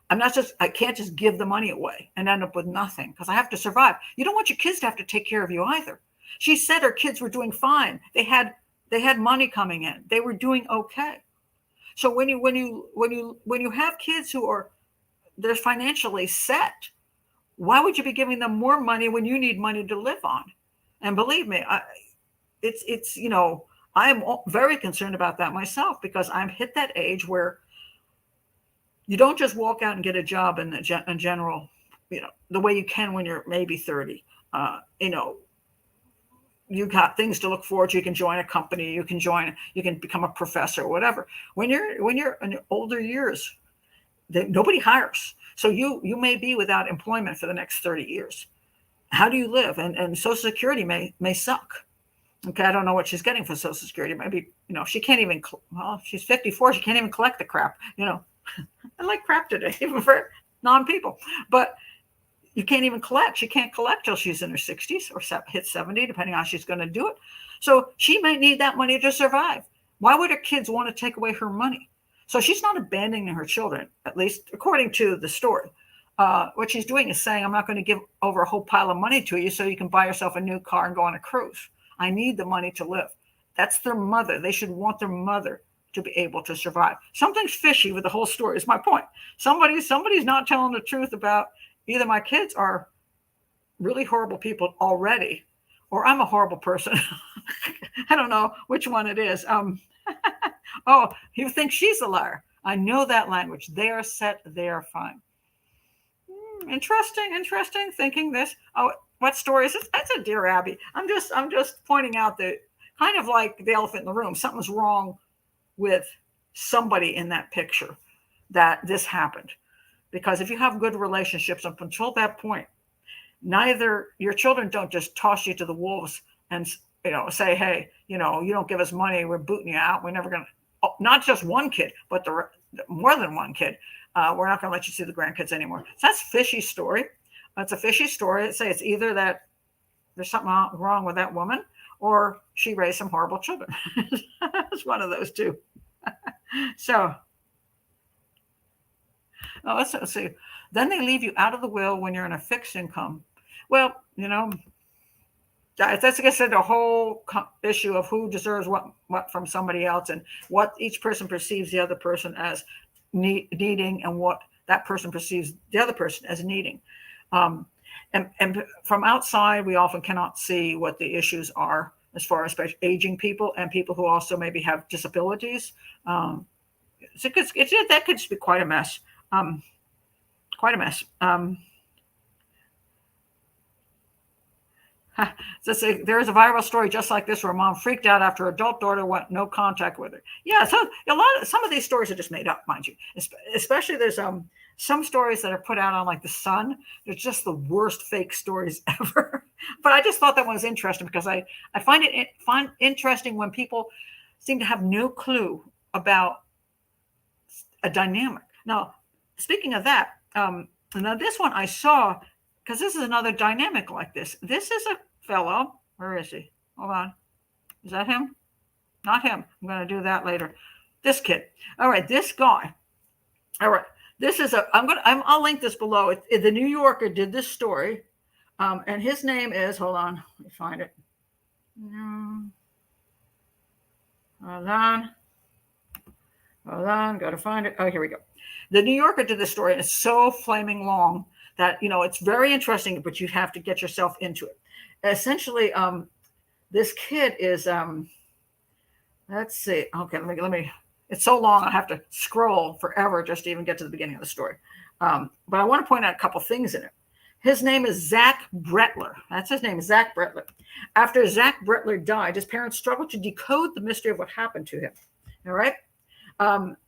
I can't just give the money away and end up with nothing because I have to survive. You don't want your kids to have to take care of you either. She said her kids were doing fine. They had money coming in. They were doing okay. So when you have kids they're financially set, why would you be giving them more money when you need money to live on? And believe me, I'm very concerned about that myself because I'm hit that age where you don't just walk out and get a job in general, the way you can when you're maybe 30. You got things to look forward to. You can join a company. You can become a professor or whatever. When you're in your older years, nobody hires. So you may be without employment for the next 30 years. How do you live? And Social Security may suck. Okay, I don't know what she's getting for Social Security. Maybe, she can't even, she's 54. She can't even collect the crap, I like crap today, even for non-people. But you can't even collect. She can't collect till she's in her 60s or hit 70, depending on how she's going to do it. So she may need that money to survive. Why would her kids want to take away her money? So she's not abandoning her children, at least according to the story. What she's doing is saying, I'm not going to give over a whole pile of money to you so you can buy yourself a new car and go on a cruise. I need the money to live. That's their mother. They should want their mother to be able to survive. Something's fishy with the whole story is my point. Somebody's not telling the truth about either my kids are really horrible people already, or I'm a horrible person. I don't know which one it is. Oh, you think she's a liar. I know that language. They are set. They are fine. Interesting thinking this. Oh, what story is this? That's a Dear Abby. I'm just pointing out that kind of like the elephant in the room. Something's wrong with somebody in that picture that this happened. Because if you have good relationships up until that point, neither your children don't just toss you to the wolves and say, hey, you don't give us money, we're booting you out. We're never going to, not just one kid, but more than one kid. We're not going to let you see the grandkids anymore. So that's a fishy story. It's a fishy story. Say it's either that there's something wrong with that woman or she raised some horrible children. It's one of those two. So, let's see. Then they leave you out of the will when you're in a fixed income. Well, that's, like I said, the whole issue of who deserves what from somebody else and what each person perceives the other person as needing and what that person perceives the other person as needing. And from outside, we often cannot see what the issues are as far as aging people and people who also maybe have disabilities. That could just be quite a mess. So there's a viral story just like this where a mom freaked out after her adult daughter went no contact with her. Yeah, so some of these stories are just made up, mind you. Especially there's some stories that are put out on like the Sun, they're just the worst fake stories ever. But I just thought that one was interesting because I find interesting when people seem to have no clue about a dynamic. Now, speaking of that, now this one I saw, because this is another dynamic like this. This is a fellow. Where is he? Hold on. Is that him? Not him. I'm going to do that later. This kid. All right, this guy. All right, this is I'll link this below. The New Yorker did this story, and his name is. Hold on, let me find it. Hold on, got to find it. Oh, here we go. The New Yorker did this story, and it's so flaming long that it's very interesting, but you have to get yourself into it. Essentially, this kid is. Let's see. Okay, let me. It's so long, I have to scroll forever just to even get to the beginning of the story. But I want to point out a couple things in it. His name is Zack Brettler. That's his name, Zack Brettler. After Zack Brettler died, his parents struggled to decode the mystery of what happened to him. All right.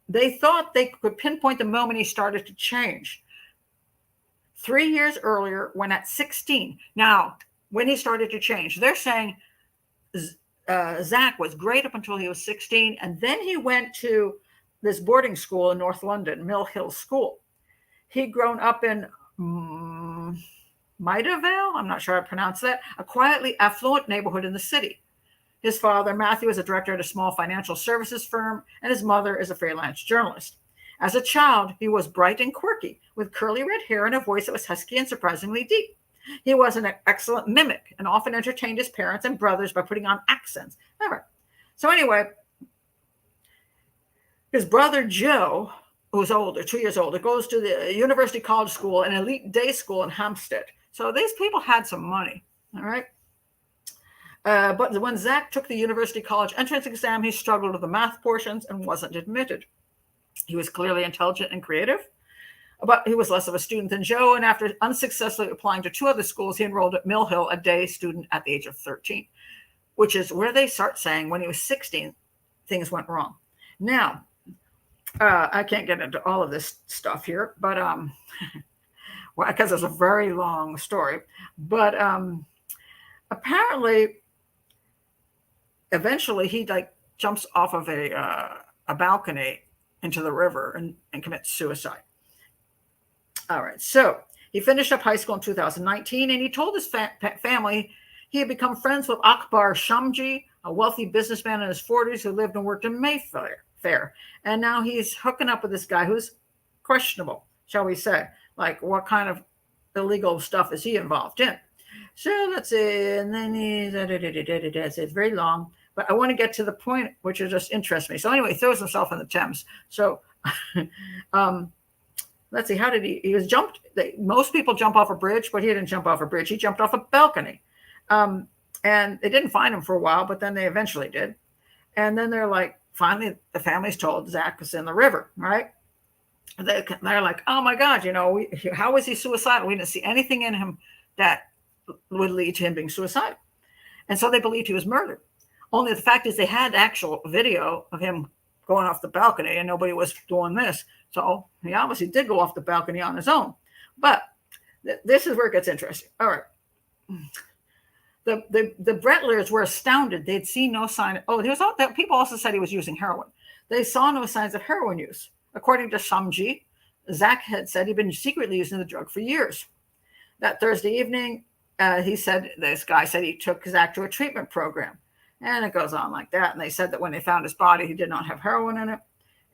They thought they could pinpoint the moment he started to change. 3 years earlier, when at 16. Now, when he started to change, they're saying Zack was great up until he was 16, and then he went to this boarding school in North London, Mill Hill School. He'd grown up in Maidavale, I'm not sure how to pronounce that, a quietly affluent neighborhood in the city. His father, Matthew, is a director at a small financial services firm, and his mother is a freelance journalist. As a child, he was bright and quirky, with curly red hair and a voice that was husky and surprisingly deep. He was an excellent mimic and often entertained his parents and brothers by putting on accents. So anyway, his brother Joe, who's older, 2 years older, goes to the University College School, an elite day school in Hampstead. So these people had some money, all right? But when Zack took the University College entrance exam, he struggled with the math portions and wasn't admitted. He was clearly intelligent and creative, but he was less of a student than Joe, and after unsuccessfully applying to 2 other schools, he enrolled at Mill Hill, a day student at the age of 13, which is where they start saying when he was 16, things went wrong. Now, I can't get into all of this stuff here, but because it's a very long story, but apparently, eventually he jumps off of a balcony into the river and commits suicide. All right, so he finished up high school in 2019, and he told his family he had become friends with Akbar Shamji, a wealthy businessman in his 40s who lived and worked in Mayfair. And now he's hooking up with this guy who's questionable, shall we say. Like, what kind of illegal stuff is he involved in? So let's see, and then it's very long, but I want to get to the point which just interests me. So anyway, he throws himself in the Thames. So let's see, how did he was jumped. Most people jump off a bridge, but he didn't jump off a bridge. He jumped off a balcony. And they didn't find him for a while, but then they eventually did. And then they're like, finally, the family's told Zack was in the river, right? They're like, oh my God, how was he suicidal? We didn't see anything in him that would lead to him being suicidal. And so they believed he was murdered. Only the fact is they had actual video of him going off the balcony and nobody was doing this. So he obviously did go off the balcony on his own. But this is where it gets interesting. All right. The Brettlers were astounded. They'd seen no sign. People also said he was using heroin. They saw no signs of heroin use. According to Shamji, Zack had said he'd been secretly using the drug for years. That Thursday evening, this guy said he took Zack to a treatment program. And it goes on like that. And they said that when they found his body, he did not have heroin in it.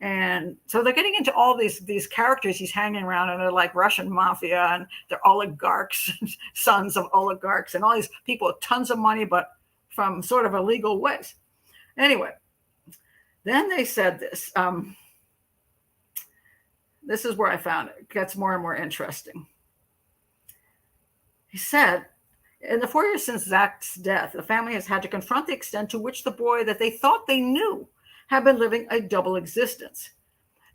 And so they're getting into all these characters he's hanging around, and they're like Russian mafia, and they're oligarchs, sons of oligarchs, and all these people with tons of money, but from sort of illegal ways. Anyway, then they said this. This is where I found it. It gets more and more interesting. He said, in the 4 years since Zack's death, the family has had to confront the extent to which the boy that they thought they knew had been living a double existence.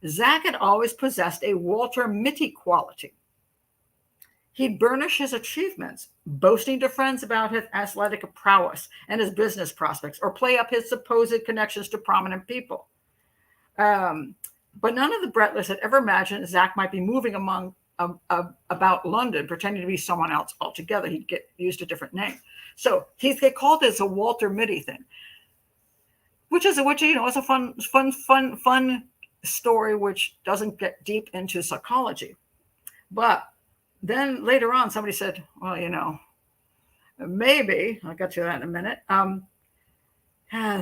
Zack had always possessed a Walter Mitty quality. He'd burnish his achievements, boasting to friends about his athletic prowess and his business prospects, or play up his supposed connections to prominent people. But none of the Brettlers had ever imagined Zac might be moving about London, pretending to be someone else altogether. He'd used a different name. So they called this a Walter Mitty thing, which is a fun story, which doesn't get deep into psychology. But then later on, somebody said, well, maybe, I'll get to that in a minute.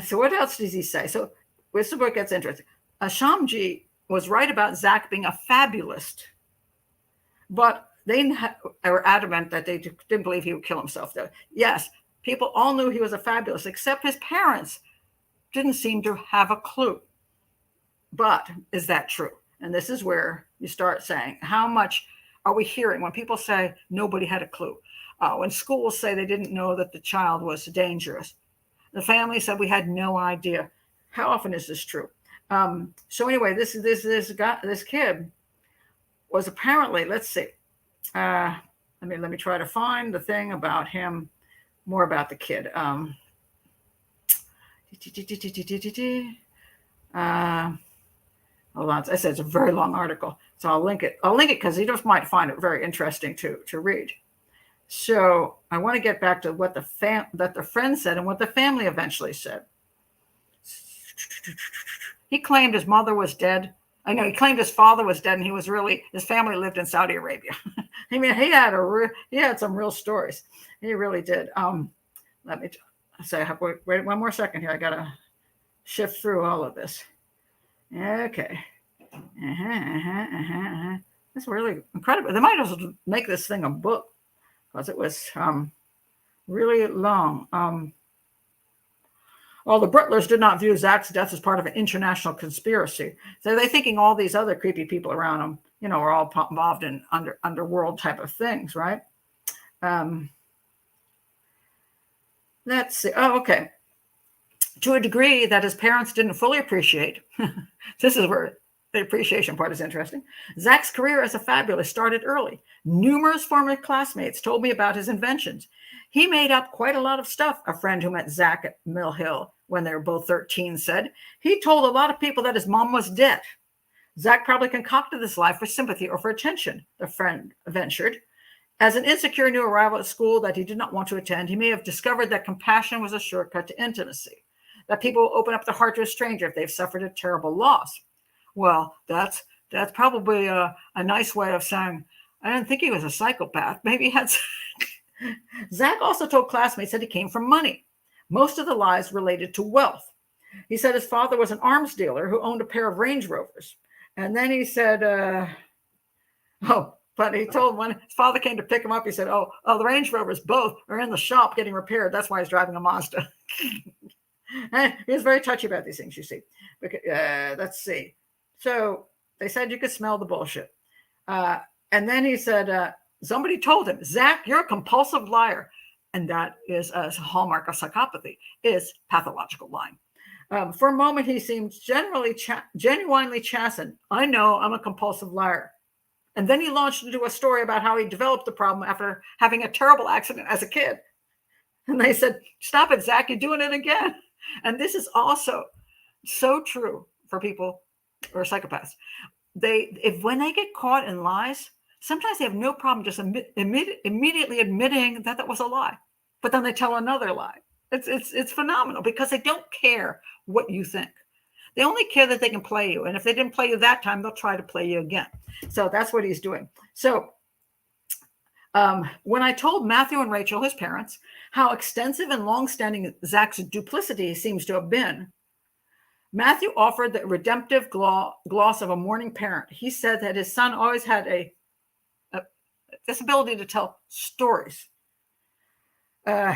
So what else does he say? So this is where it gets interesting. Shamji was right about Zac being a fabulist, but they were adamant that they didn't believe he would kill himself. Though, yes, people all knew he was a fabulist, except his parents didn't seem to have a clue. But is that true? And this is where you start saying, how much are we hearing when people say nobody had a clue? When schools say they didn't know that the child was dangerous. The family said we had no idea. How often is this true? So anyway, this kid was apparently, let's see. Let me try to find the thing about him, more about the kid. Hold on, I said it's a very long article, so I'll link it. I'll link it because you just might find it very interesting to read. So I want to get back to what the friend said and what the family eventually said. He claimed his mother was dead. He claimed his father was dead, and his family lived in Saudi Arabia. I mean, he had some real stories. He really did. Let me say, wait one more second here. I gotta shift through all of this. Okay. That's really incredible. They might as well make this thing a book because it was really long. Well, the Brettlers did not view Zac's death as part of an international conspiracy. So they're thinking all these other creepy people around him, are all involved in underworld type of things, right? Let's see. Oh, okay. To a degree that his parents didn't fully appreciate. This is where the appreciation part is interesting. Zac's career as a fabulist started early. Numerous former classmates told me about his inventions. He made up quite a lot of stuff, a friend who met Zac at Mill Hill when they were both 13 said. He told a lot of people that his mom was dead. Zac probably concocted this lie for sympathy or for attention, the friend ventured. As an insecure new arrival at school that he did not want to attend, he may have discovered that compassion was a shortcut to intimacy, that people will open up their heart to a stranger if they've suffered a terrible loss. Well, that's probably a nice way of saying, I didn't think he was a psychopath. Maybe he had... Zac also told classmates that he came from money. Most of the lies related to wealth. He said his father was an arms dealer who owned a pair of Range Rovers. And then he said, but he told when his father came to pick him up, he said, the Range Rovers both are in the shop getting repaired. That's why he's driving a Mazda. And he was very touchy about these things, you see. Let's see. So they said you could smell the bullshit. And then he said, somebody told him, Zac, you're a compulsive liar. And that is a hallmark of psychopathy, is pathological lying. For a moment, he seemed genuinely chastened. I know I'm a compulsive liar. And then he launched into a story about how he developed the problem after having a terrible accident as a kid. And they said, stop it, Zac, you're doing it again. And this is also so true for people or psychopaths. When they get caught in lies, sometimes they have no problem just immediately admitting that was a lie, but then they tell another lie. It's phenomenal because they don't care what you think. They only care that they can play you. And if they didn't play you that time, they'll try to play you again. So that's what he's doing. So when I told Matthew and Rachel, his parents, how extensive and long-standing Zac's duplicity seems to have been, Matthew offered the redemptive gloss of a mourning parent. He said that his son always had this ability to tell stories. So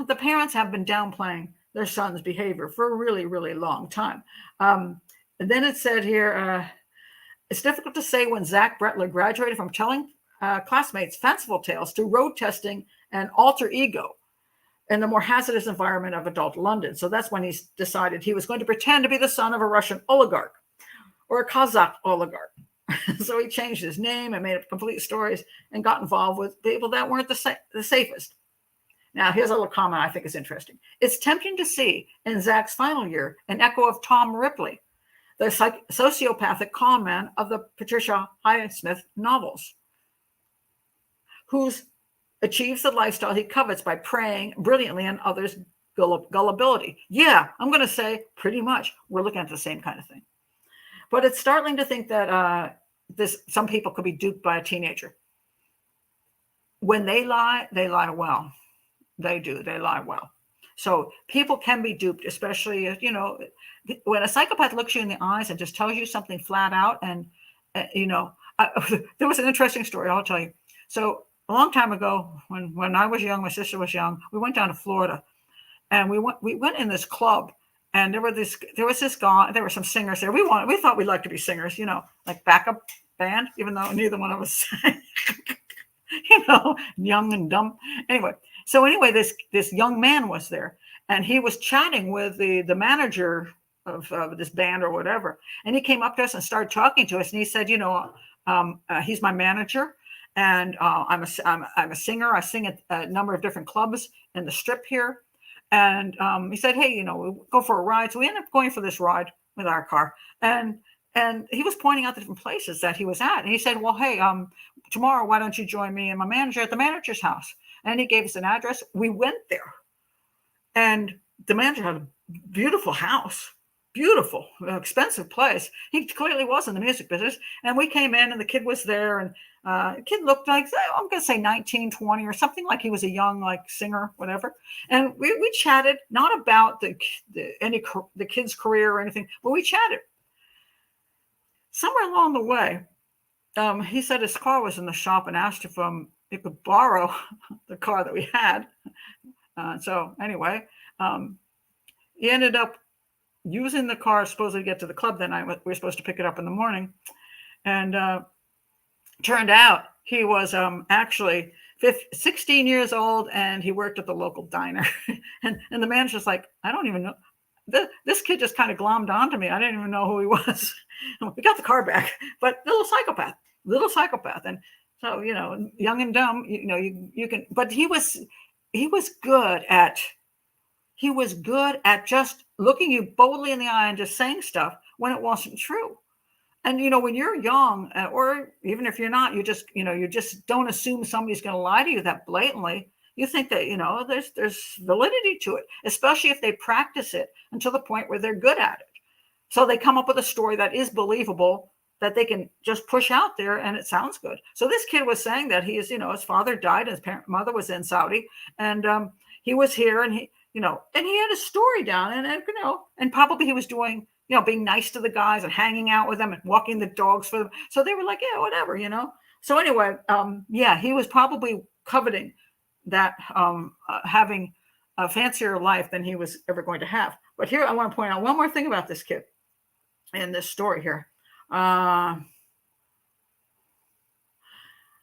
the parents have been downplaying their son's behavior for a really, really long time. And then it said here, it's difficult to say when Zack Brettler graduated from telling classmates fanciful tales to road testing and alter ego in the more hazardous environment of adult London. So that's when he decided he was going to pretend to be the son of a Russian oligarch or a Kazakh oligarch. So he changed his name and made up complete stories and got involved with people that weren't the safest. Now, here's a little comment I think is interesting. It's tempting to see in Zac's final year an echo of Tom Ripley, the sociopathic con man of the Patricia Highsmith novels, who achieves the lifestyle he covets by preying brilliantly on others' gullibility. Yeah, I'm going to say pretty much we're looking at the same kind of thing. But it's startling to think that some people could be duped by a teenager. When they lie well. They do. They lie well. So people can be duped, especially if, when a psychopath looks you in the eyes and just tells you something flat out. And, there was an interesting story I'll tell you. So a long time ago, when I was young, my sister was young, we went down to Florida, and we went in this club, and there was this guy, there were some singers there. We thought we'd like to be singers, like backup band, even though neither one of us sang. Young and dumb. Anyway, this young man was there, and he was chatting with the manager of this band or whatever. And he came up to us and started talking to us, and he said, he's my manager, and I'm a singer. I sing at a number of different clubs in the Strip here. And he said, hey, we'll go for a ride. So we ended up going for this ride with our car, and he was pointing out the different places that he was at. And he said, well, hey, tomorrow, why don't you join me and my manager at the manager's house? And he gave us an address. We went there. And the manager had a beautiful house, beautiful, expensive place. He clearly was in the music business. And we came in, and the kid was there. And the kid looked like, I'm going to say 19, 20 or something, like he was a young, singer, whatever. And we chatted, not about the kid's career or anything, but we chatted. Somewhere along the way, he said his car was in the shop and asked if he could borrow the car that we had. So anyway, he ended up using the car supposedly to get to the club that night. We were supposed to pick it up in the morning. And turned out he was actually 16 years old, and he worked at the local diner. and the manager's like, I don't even know. This kid just kind of glommed onto me. I didn't even know who he was. We got the car back, but little psychopath. And so, young and dumb, you can, but he was good at just looking you boldly in the eye and just saying stuff when it wasn't true. And, when you're young, or even if you're not, you just don't assume somebody's going to lie to you that blatantly. You think that, there's validity to it, especially if they practice it until the point where they're good at it. So they come up with a story that is believable, that they can just push out there, and it sounds good. So this kid was saying that his father died, and his mother was in Saudi, and he was here, and he had a story down, and probably he was doing, being nice to the guys and hanging out with them and walking the dogs for them. So they were like, yeah, whatever, So anyway, he was probably coveting that, having a fancier life than he was ever going to have. But here I want to point out one more thing about this kid in this story here.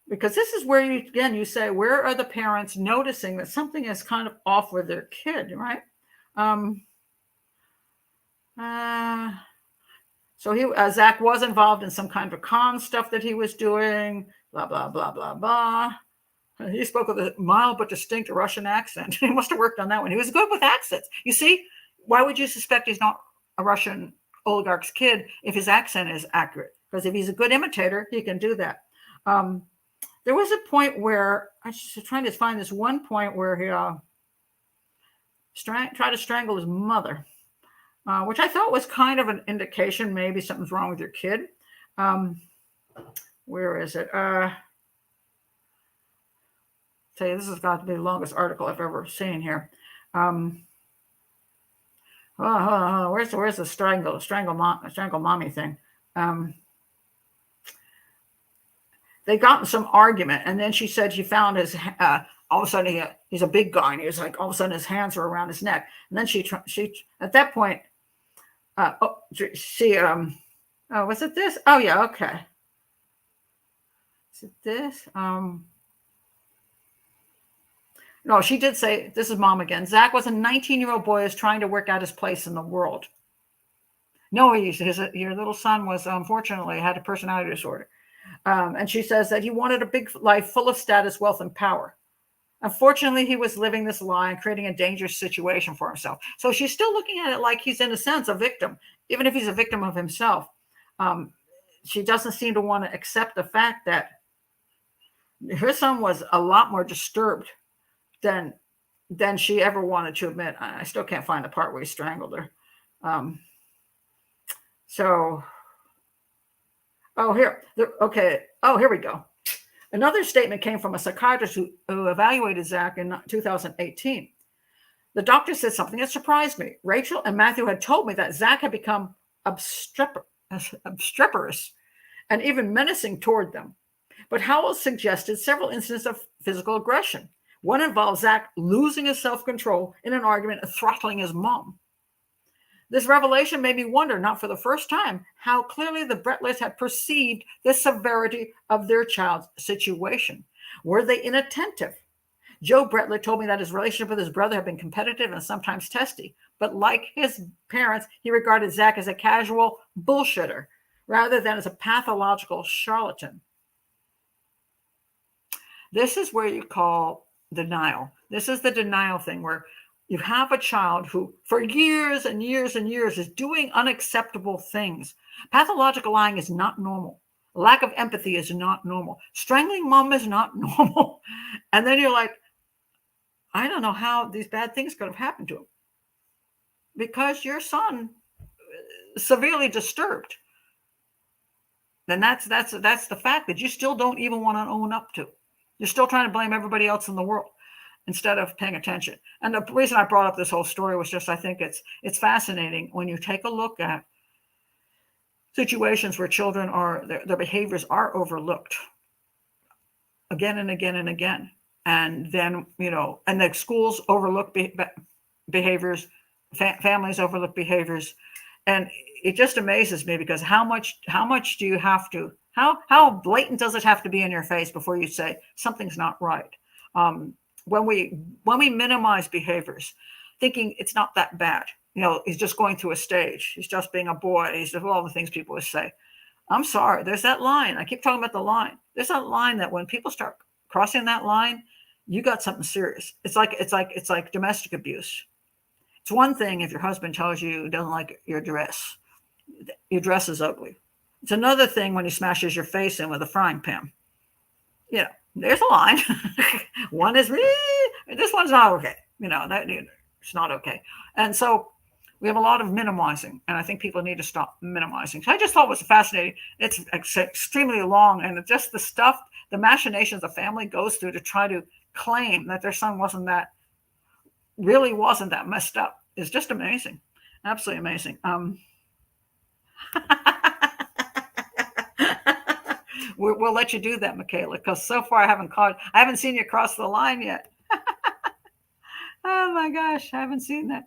Because this is where you say, where are the parents noticing that something is kind of off with their kid, right? So Zac was involved in some kind of con stuff that he was doing, blah, blah, blah, blah, blah. He spoke with a mild but distinct Russian accent. He must have worked on that one. He was good with accents. You see, why would you suspect he's not a Russian oligarch's kid if his accent is accurate? Because if he's a good imitator, he can do that. There was a point where I was trying to find this one point where he tried to strangle his mother, which I thought was kind of an indication maybe something's wrong with your kid. Where is it? Tell you, this has got to be the longest article I've ever seen here. Where's the strangle mommy thing? They got in some argument, and then she said she found his. All of a sudden, he's a big guy, and he was like, all of a sudden, his hands were around his neck, and then she at that point, was it this? Oh yeah, okay. Is it this? No, she did say, this is mom again. Zac was a 19-year-old boy who's trying to work out his place in the world. No, your little son was, unfortunately, had a personality disorder. And she says that he wanted a big life full of status, wealth, and power. Unfortunately, he was living this lie and creating a dangerous situation for himself. So she's still looking at it like he's, in a sense, a victim, even if he's a victim of himself. She doesn't seem to want to accept the fact that her son was a lot more disturbed than she ever wanted to admit. I still can't find the part where he strangled her. Here we go. Another statement came from a psychiatrist who evaluated Zac in 2018. The doctor said something that surprised me. Rachel and Matthew had told me that Zac had become obstreperous and even menacing toward them. But Howell suggested several incidents of physical aggression. One involved Zac losing his self-control in an argument and throttling his mom. This revelation made me wonder, not for the first time, how clearly the Brettlers had perceived the severity of their child's situation. Were they inattentive? Joe Brettler told me that his relationship with his brother had been competitive and sometimes testy, but like his parents, he regarded Zac as a casual bullshitter rather than as a pathological charlatan. This is where you call denial. This is the denial thing where you have a child who, for years and years and years, is doing unacceptable things. Pathological lying is not normal. Lack of empathy is not normal. Strangling mom is not normal. And then you're like, I don't know how these bad things could have happened to him. Because your son is severely disturbed. Then that's the fact that you still don't even want to own up to. You're still trying to blame everybody else in the world instead of paying attention. And the reason I brought up this whole story was just, I think it's fascinating when you take a look at situations where children their behaviors are overlooked again and again and again. And then, and the schools overlook behaviors, families overlook behaviors. And it just amazes me because how much do you have to, how blatant does it have to be in your face before you say something's not right? When we minimize behaviors, thinking it's not that bad, he's just going through a stage. He's just being a boy. He's just all the things people would say. I'm sorry. There's that line. I keep talking about the line. There's that line that when people start crossing that line, you got something serious. It's like domestic abuse. It's one thing if your husband tells you he doesn't like your dress. Your dress is ugly. It's another thing when he smashes your face in with a frying pan. There's a line. One is, this one's not okay. It's not okay. And so we have a lot of minimizing, and I think people need to stop minimizing. So I just thought it was fascinating. It's extremely long, and just the stuff, the machinations the family goes through to try to claim that their son wasn't that messed up is just amazing. Absolutely amazing. We'll let you do that, Michaela, because so far I haven't seen you cross the line yet. Oh my gosh, I haven't seen that.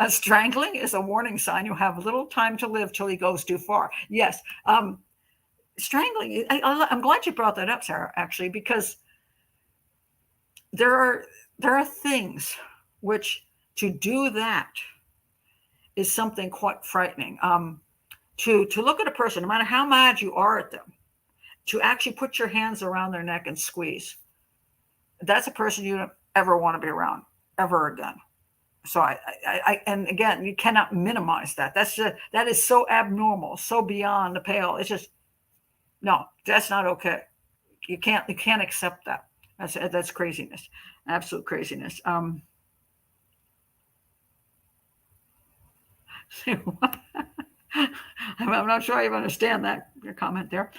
Strangling is a warning sign. You have little time to live till he goes too far. Yes. Strangling, I'm glad you brought that up, Sarah, actually, because there are things which to do that is something quite frightening. To look at a person, no matter how mad you are at them, to actually put your hands around their neck and squeeze, that's a person you don't ever want to be around ever again. So and again, you cannot minimize that. That is so abnormal, so beyond the pale. It's just, no, that's not okay. You can't accept that. That's craziness, absolute craziness. I'm not sure I even understand your comment there.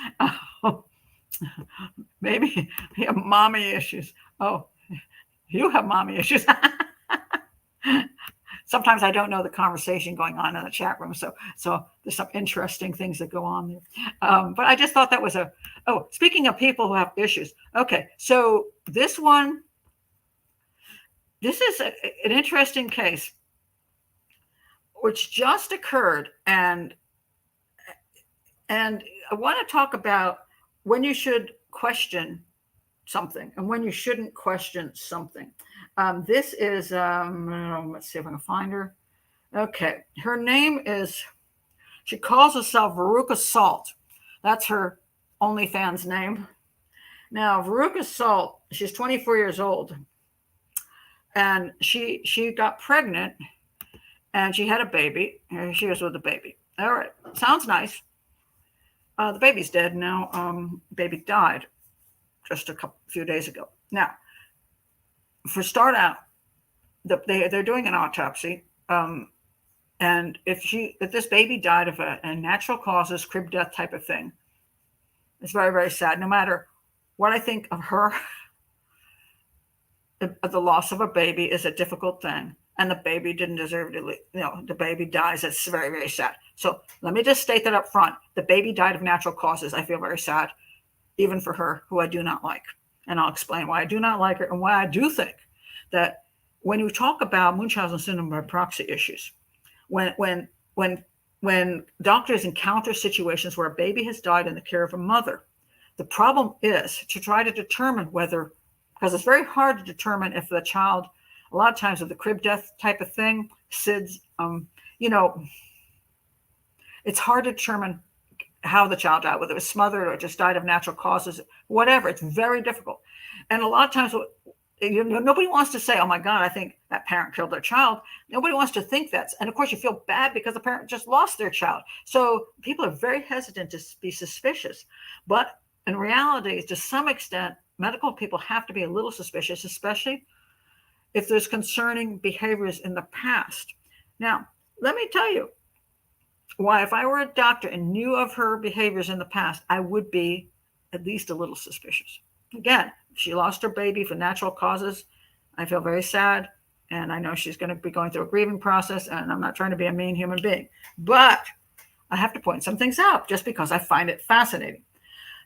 Maybe you have mommy issues. Oh, you have mommy issues. Sometimes I don't know the conversation going on in the chat room. So there's some interesting things that go on there. But I just thought that was speaking of people who have issues. Okay. So this is an interesting case which just occurred. And I want to talk about when you should question something and when you shouldn't question something. This is, let's see if I can find her. Okay. Her name she calls herself Veruca Salt. That's her OnlyFans name. Now, Veruca Salt, she's 24 years old, and she got pregnant, and she had a baby. Here she is with the baby. All right, sounds nice. The baby's dead now. Baby died just a few days ago. Now, for start out, they're doing an autopsy, and if this baby died of a natural causes, crib death type of thing, it's very, very sad. No matter what I think of her, the loss of a baby is a difficult thing, and the baby didn't deserve to live. The baby dies. It's very, very sad. So let me just state that up front. The baby died of natural causes. I feel very sad, even for her, who I do not like. And I'll explain why I do not like her and why I do think that when you talk about Munchausen syndrome by proxy issues, when doctors encounter situations where a baby has died in the care of a mother, the problem is to try to determine whether, because it's very hard to determine if the child, a lot of times with the crib death type of thing, SIDS, it's hard to determine how the child died, whether it was smothered or just died of natural causes, whatever. It's very difficult. And a lot of times, nobody wants to say, oh my God, I think that parent killed their child. Nobody wants to think that. And of course, you feel bad because the parent just lost their child. So people are very hesitant to be suspicious. But in reality, to some extent, medical people have to be a little suspicious, especially if there's concerning behaviors in the past. Now, let me tell you why, if I were a doctor and knew of her behaviors in the past, I would be at least a little suspicious. Again, she lost her baby for natural causes. I feel very sad, and I know she's going to be going through a grieving process, and I'm not trying to be a mean human being, but I have to point some things out just because I find it fascinating.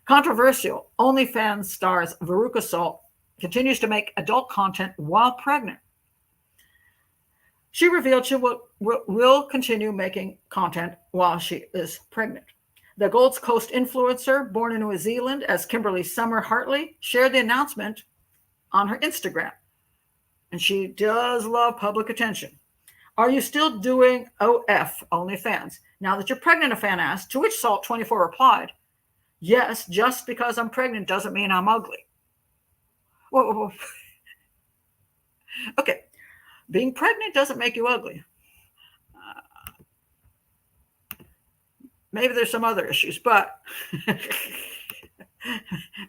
Controversial, OnlyFans stars Veruca Salt continues to make adult content while pregnant. She revealed she will continue making content while she is pregnant. The Gold Coast influencer, born in New Zealand as Kimberly Summer Hartley, shared the announcement on her Instagram. And she does love public attention. Are you still doing OF, OnlyFans, now that you're pregnant, a fan asked, to which Salt24 replied, yes, just because I'm pregnant doesn't mean I'm ugly. Whoa. Okay, being pregnant doesn't make you ugly. Maybe there's some other issues, but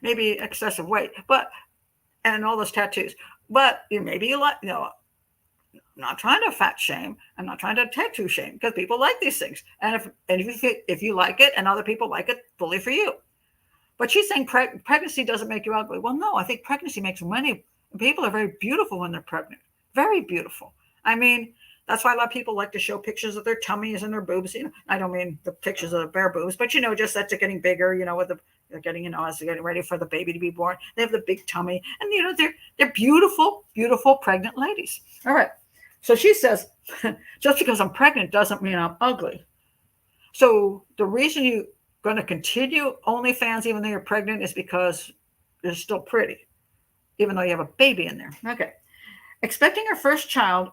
maybe excessive weight, and all those tattoos. But maybe you like, I'm not trying to fat shame. I'm not trying to tattoo shame, because people like these things. And if you like it and other people like it, fully for you. But she's saying pregnancy doesn't make you ugly. Well, no, I think pregnancy makes many people are very beautiful when they're pregnant. Very beautiful. I mean, that's why a lot of people like to show pictures of their tummies and their boobs. I don't mean the pictures of the bare boobs, but just that they're getting bigger, they're getting, as they're getting ready for the baby to be born. They have the big tummy, and they're beautiful, beautiful pregnant ladies. All right. So she says, just because I'm pregnant doesn't mean I'm ugly. So the reason you're going to continue OnlyFans even though you're pregnant is because you're still pretty, even though you have a baby in there. Okay. Expecting her first child,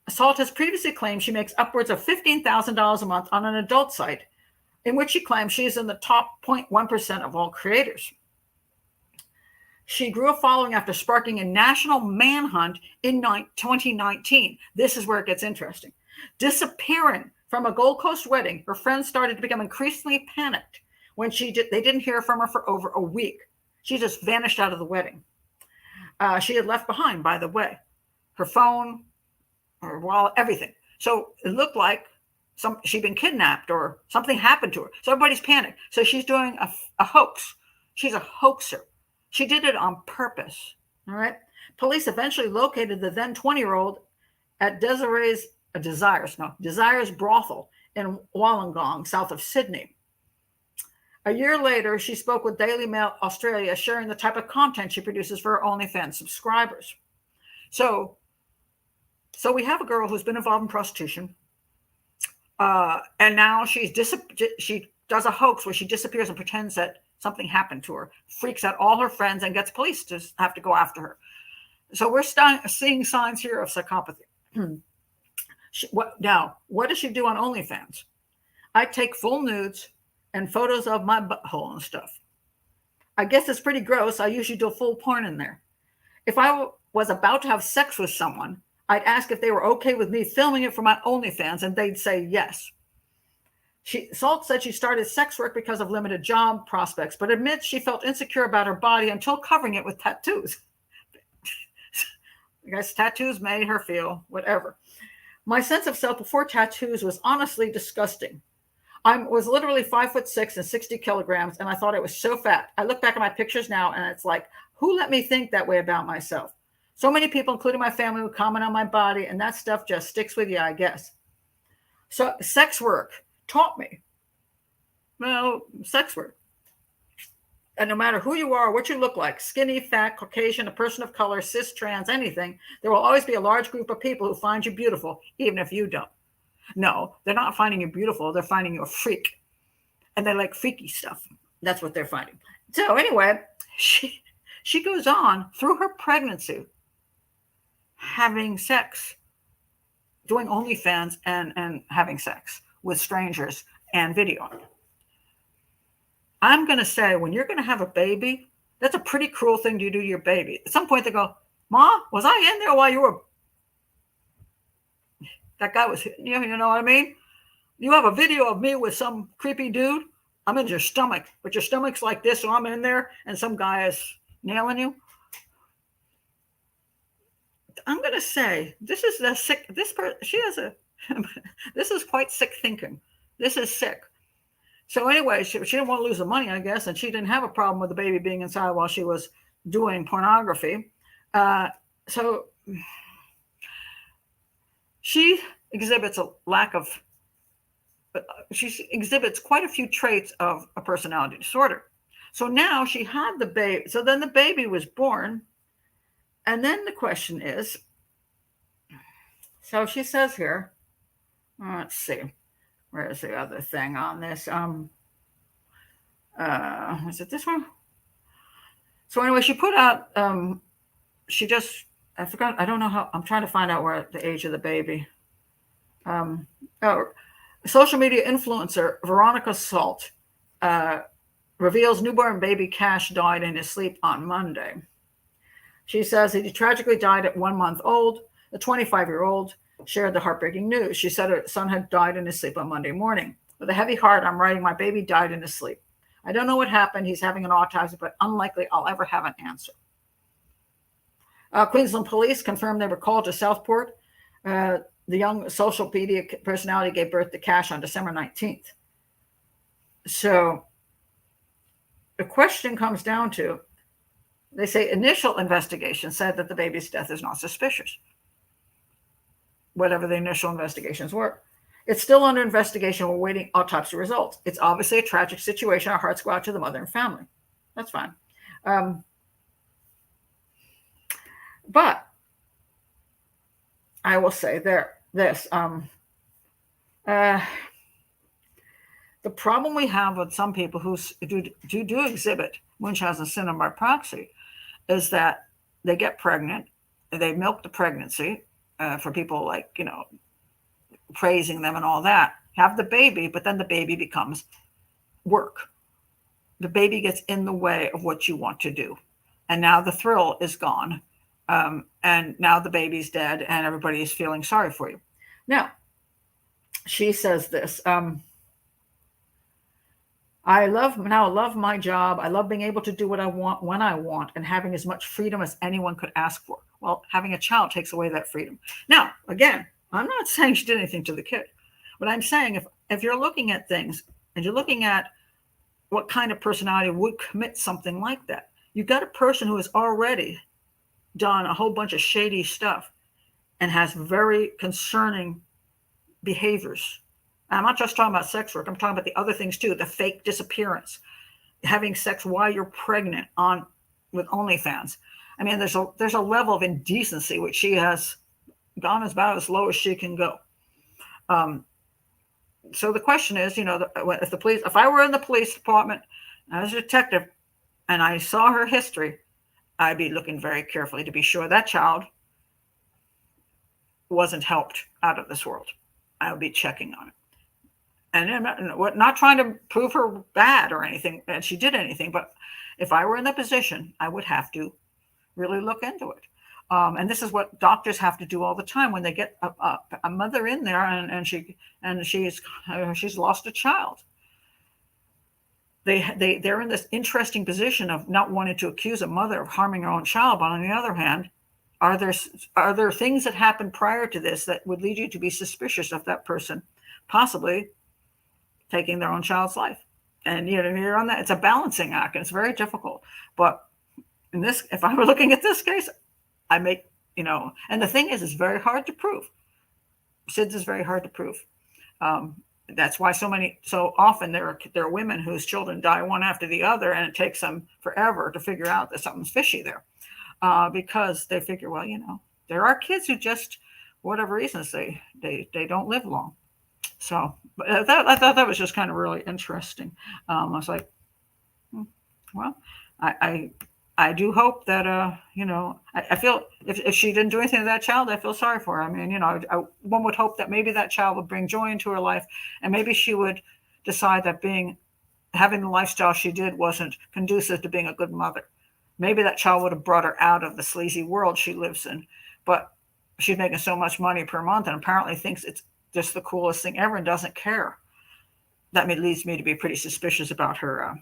Salt has previously claimed she makes upwards of $15,000 a month on an adult site, in which she claims she is in the top 0.1% of all creators. She grew a following after sparking a national manhunt in 2019. This is where it gets interesting. Disappearing from a Gold Coast wedding, her friends started to become increasingly panicked when they didn't hear from her for over a week. She just vanished out of the wedding. She had left behind, by the way, her phone, her wallet, everything. So it looked like she'd been kidnapped or something happened to her. So everybody's panicked. So she's doing a hoax. She's a hoaxer. She did it on purpose. All right. Police eventually located the then 20-year-old at Desiree's Desire's brothel in Wollongong, south of Sydney. A year later, she spoke with Daily Mail Australia, sharing the type of content she produces for her OnlyFans subscribers. So we have a girl who's been involved in prostitution, and now she does a hoax where she disappears and pretends that something happened to her, freaks out all her friends, and gets police to have to go after her. So we're seeing signs here of psychopathy. What does she do on OnlyFans? I take full nudes and photos of my butthole and stuff. I guess it's pretty gross. I usually do full porn in there. If I was about to have sex with someone, I'd ask if they were okay with me filming it for my OnlyFans, and they'd say yes. Salt said she started sex work because of limited job prospects, but admits she felt insecure about her body until covering it with tattoos. I guess tattoos made her feel whatever. My sense of self before tattoos was honestly disgusting. I was literally 5'6" and 60 kilograms, and I thought I was so fat. I look back at my pictures now, and it's like, who let me think that way about myself? So many people, including my family, would comment on my body, and that stuff just sticks with you, I guess. So sex work taught me, well, sex work. And no matter who you are, what you look like, skinny, fat, Caucasian, a person of color, cis, trans, anything, there will always be a large group of people who find you beautiful, even if you don't. No, they're not finding you beautiful. They're finding you a freak. And they like freaky stuff. That's what they're finding. So anyway, she goes on through her pregnancy, having sex, doing OnlyFans and having sex with strangers and video. I'm going to say, when you're going to have a baby, that's a pretty cruel thing to do to your baby. At some point they go, Ma, was I in there while you were, that guy was hitting you, you know what I mean? You have a video of me with some creepy dude. I'm in your stomach, but your stomach's like this, so I'm in there and some guy is nailing you. I'm going to say, this is the sick, she has a, this is quite sick thinking. This is sick. So anyway, she didn't want to lose the money, I guess, and she didn't have a problem with the baby being inside while she was doing pornography. So she exhibits a lack of, she exhibits quite a few traits of a personality disorder. So now she had the baby. So then the baby was born. And then the question is, so she says here, let's see. Where's the other thing on this? Was it this one? So anyway, she put out, I forgot, I don't know how, I'm trying to find out where the age of the baby. Social media influencer Veruca Salt reveals newborn baby Cash died in his sleep on Monday. She says he tragically died at 1 month old. The 25-year-old shared the heartbreaking news. She said her son had died in his sleep on Monday morning. With a heavy heart, I'm writing, my baby died in his sleep. I don't know what happened. He's having an autopsy, but unlikely I'll ever have an answer. Queensland police confirmed they were called to Southport. The young social media personality gave birth to Cash on December 19th. So the question comes down to, they say initial investigation said that the baby's death is not suspicious. Whatever the initial investigations were. It's still under investigation. We're waiting autopsy results. It's obviously a tragic situation. Our hearts go out to the mother and family. That's fine. But I will say this. The problem we have with some people who do exhibit Munchausen syndrome by proxy is that they get pregnant, they milk the pregnancy for people like, praising them and all that, have the baby, but then the baby becomes work. The baby gets in the way of what you want to do. And now the thrill is gone. And now the baby's dead and everybody is feeling sorry for you. Now, she says this, I love my job. I love being able to do what I want when I want and having as much freedom as anyone could ask for. Well, having a child takes away that freedom. Now, again, I'm not saying she did anything to the kid, but I'm saying if you're looking at things and you're looking at what kind of personality would commit something like that, you've got a person who has already done a whole bunch of shady stuff and has very concerning behaviors. I'm not just talking about sex work. I'm talking about the other things too. The fake disappearance, having sex while you're pregnant with OnlyFans. I mean, there's a level of indecency which she has gone about as low as she can go. So the question is, if I were in the police department as a detective and I saw her history, I'd be looking very carefully to be sure that child wasn't helped out of this world. I would be checking on it. And I'm not trying to prove her bad or anything, and she did anything, but if I were in that position, I would have to really look into it. And this is what doctors have to do all the time when they get a mother in there and she's lost a child. They're in this interesting position of not wanting to accuse a mother of harming her own child, but on the other hand, are there things that happened prior to this that would lead you to be suspicious of that person possibly taking their own child's life? And you're on that. It's a balancing act, and it's very difficult. But in this, if I were looking at this case, I make, and the thing is, it's very hard to prove. SIDS is very hard to prove. That's why so often there are women whose children die one after the other, and it takes them forever to figure out that something's fishy there, because they figure, well, there are kids who just, for whatever reasons, they don't live long. So I thought that was just kind of really interesting. I was like, well, I do hope that, I feel if she didn't do anything to that child, I feel sorry for her. I mean, one would hope that maybe that child would bring joy into her life, and maybe she would decide that having the lifestyle she did wasn't conducive to being a good mother. Maybe that child would have brought her out of the sleazy world she lives in, but she's making so much money per month and apparently thinks it's just the coolest thing ever and doesn't care. That leads me to be pretty suspicious about her,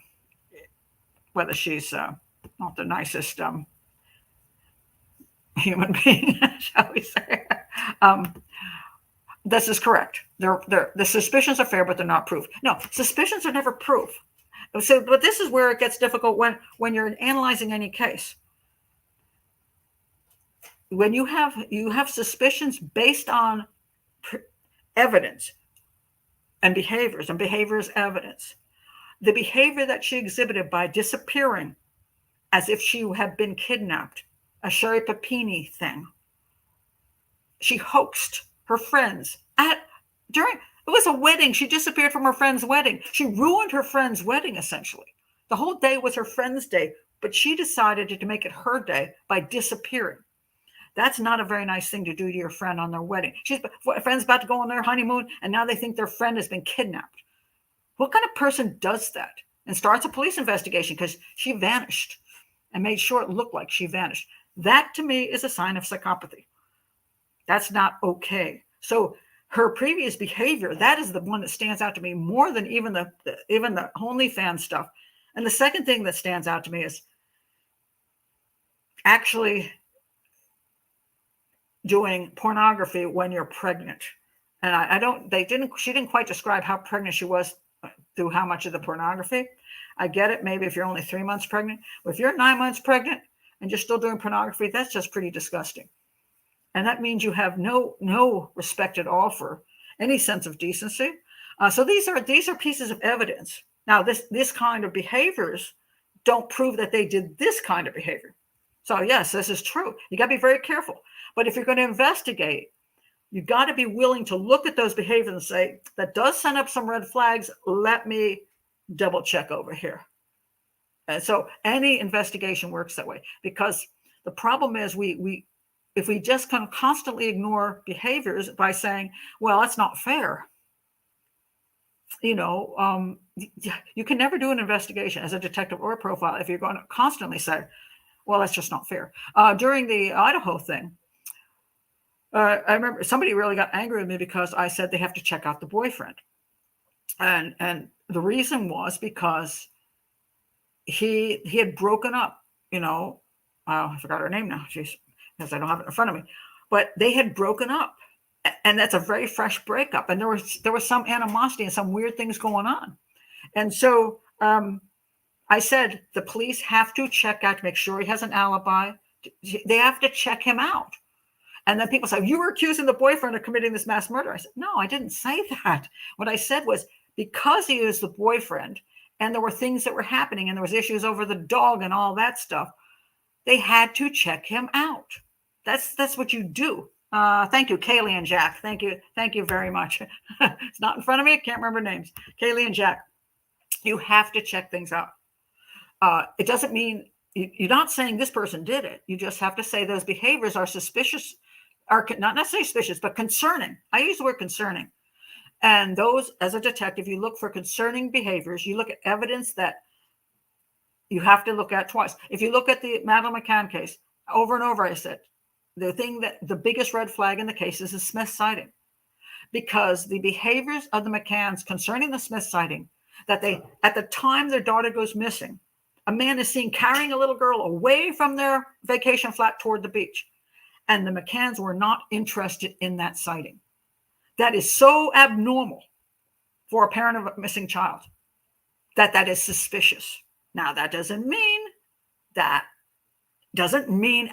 whether she's not the nicest human being, shall we say. This is correct. The suspicions are fair, but they're not proof. No, suspicions are never proof. So, but this is where it gets difficult when you're analyzing any case. When you have suspicions based on evidence and behaviors evidence. The behavior that she exhibited by disappearing as if she had been kidnapped, a Sherry Papini thing. She hoaxed her friends it was a wedding. She disappeared from her friend's wedding. She ruined her friend's wedding, essentially. The whole day was her friend's day, but she decided to make it her day by disappearing. That's not a very nice thing to do to your friend on their wedding. A friend's about to go on their honeymoon, and now they think their friend has been kidnapped. What kind of person does that and starts a police investigation because she vanished and made sure it looked like she vanished? That, to me, is a sign of psychopathy. That's not okay. So her previous behavior, that is the one that stands out to me more than even the OnlyFans stuff. And the second thing that stands out to me is actually doing pornography when you're pregnant. And she didn't quite describe how pregnant she was through how much of the pornography. I get it. Maybe if you're only 3 months pregnant, but if you're 9 months pregnant and you're still doing pornography, that's just pretty disgusting. And that means you have no respect at all for any sense of decency. So these are pieces of evidence. Now, this kind of behaviors don't prove that they did this kind of behavior. So yes, this is true. You got to be very careful. But if you're going to investigate, you got to be willing to look at those behaviors and say, that does send up some red flags. Let me double check over here. And so any investigation works that way, because the problem is if we just kind of constantly ignore behaviors by saying, well, that's not fair. You can never do an investigation as a detective or a profile if you're going to constantly say, well, that's just not fair. During the Idaho thing, I remember somebody really got angry with me because I said they have to check out the boyfriend. And the reason was because he had broken up, I forgot her name now, because I don't have it in front of me, but they had broken up, and that's a very fresh breakup. And there was some animosity and some weird things going on. And so I said, the police have to check out to make sure he has an alibi. They have to check him out. And then people say, you were accusing the boyfriend of committing this mass murder. I said, no, I didn't say that. What I said was, because he is the boyfriend and there were things that were happening and there was issues over the dog and all that stuff, they had to check him out. That's what you do. Thank you, Kaylee and Jack. Thank you very much. It's not in front of me. I can't remember names. Kaylee and Jack. You have to check things out. It doesn't mean you're not saying this person did it. You just have to say those behaviors are suspicious, are not necessarily suspicious, but concerning. I use the word concerning. And those, as a detective, you look for concerning behaviors. You look at evidence that you have to look at twice. If you look at the Madeleine McCann case, over and over, I said, the biggest red flag in the case is the Smith sighting, because the behaviors of the McCanns concerning the Smith sighting, that they, at the time their daughter goes missing, a man is seen carrying a little girl away from their vacation flat toward the beach. And the McCanns were not interested in that sighting. That is so abnormal for a parent of a missing child that is suspicious. Now, that doesn't mean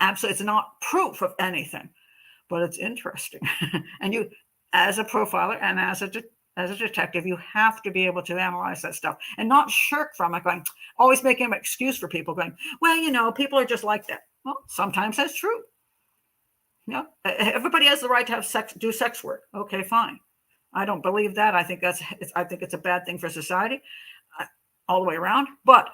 absolutely, it's not proof of anything, but it's interesting. And you, as a profiler and as a detective, you have to be able to analyze that stuff and not shirk from it, going, always making an excuse for people, going, well, people are just like that. Well, sometimes that's true. Everybody has the right to have do sex work. Okay, fine. I don't believe that. I think it's a bad thing for society, all the way around. But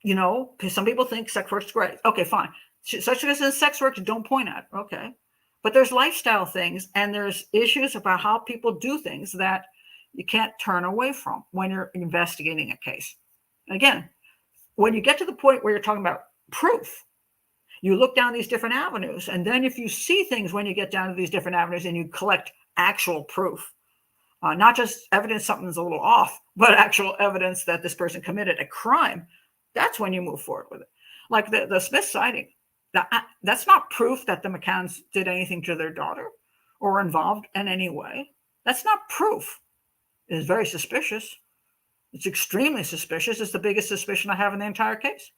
because some people think sex work is great. Okay, fine. Such as sex work, don't point at. Okay, but there's lifestyle things and there's issues about how people do things that you can't turn away from when you're investigating a case. Again, when you get to the point where you're talking about proof, you look down these different avenues, and then if you see things when you get down to these different avenues and you collect actual proof, not just evidence something's a little off, but actual evidence that this person committed a crime, that's when you move forward with it. Like the Smith sighting, that's not proof that the McCanns did anything to their daughter or were involved in any way. That's not proof. It is very suspicious. It's extremely suspicious. It's the biggest suspicion I have in the entire case,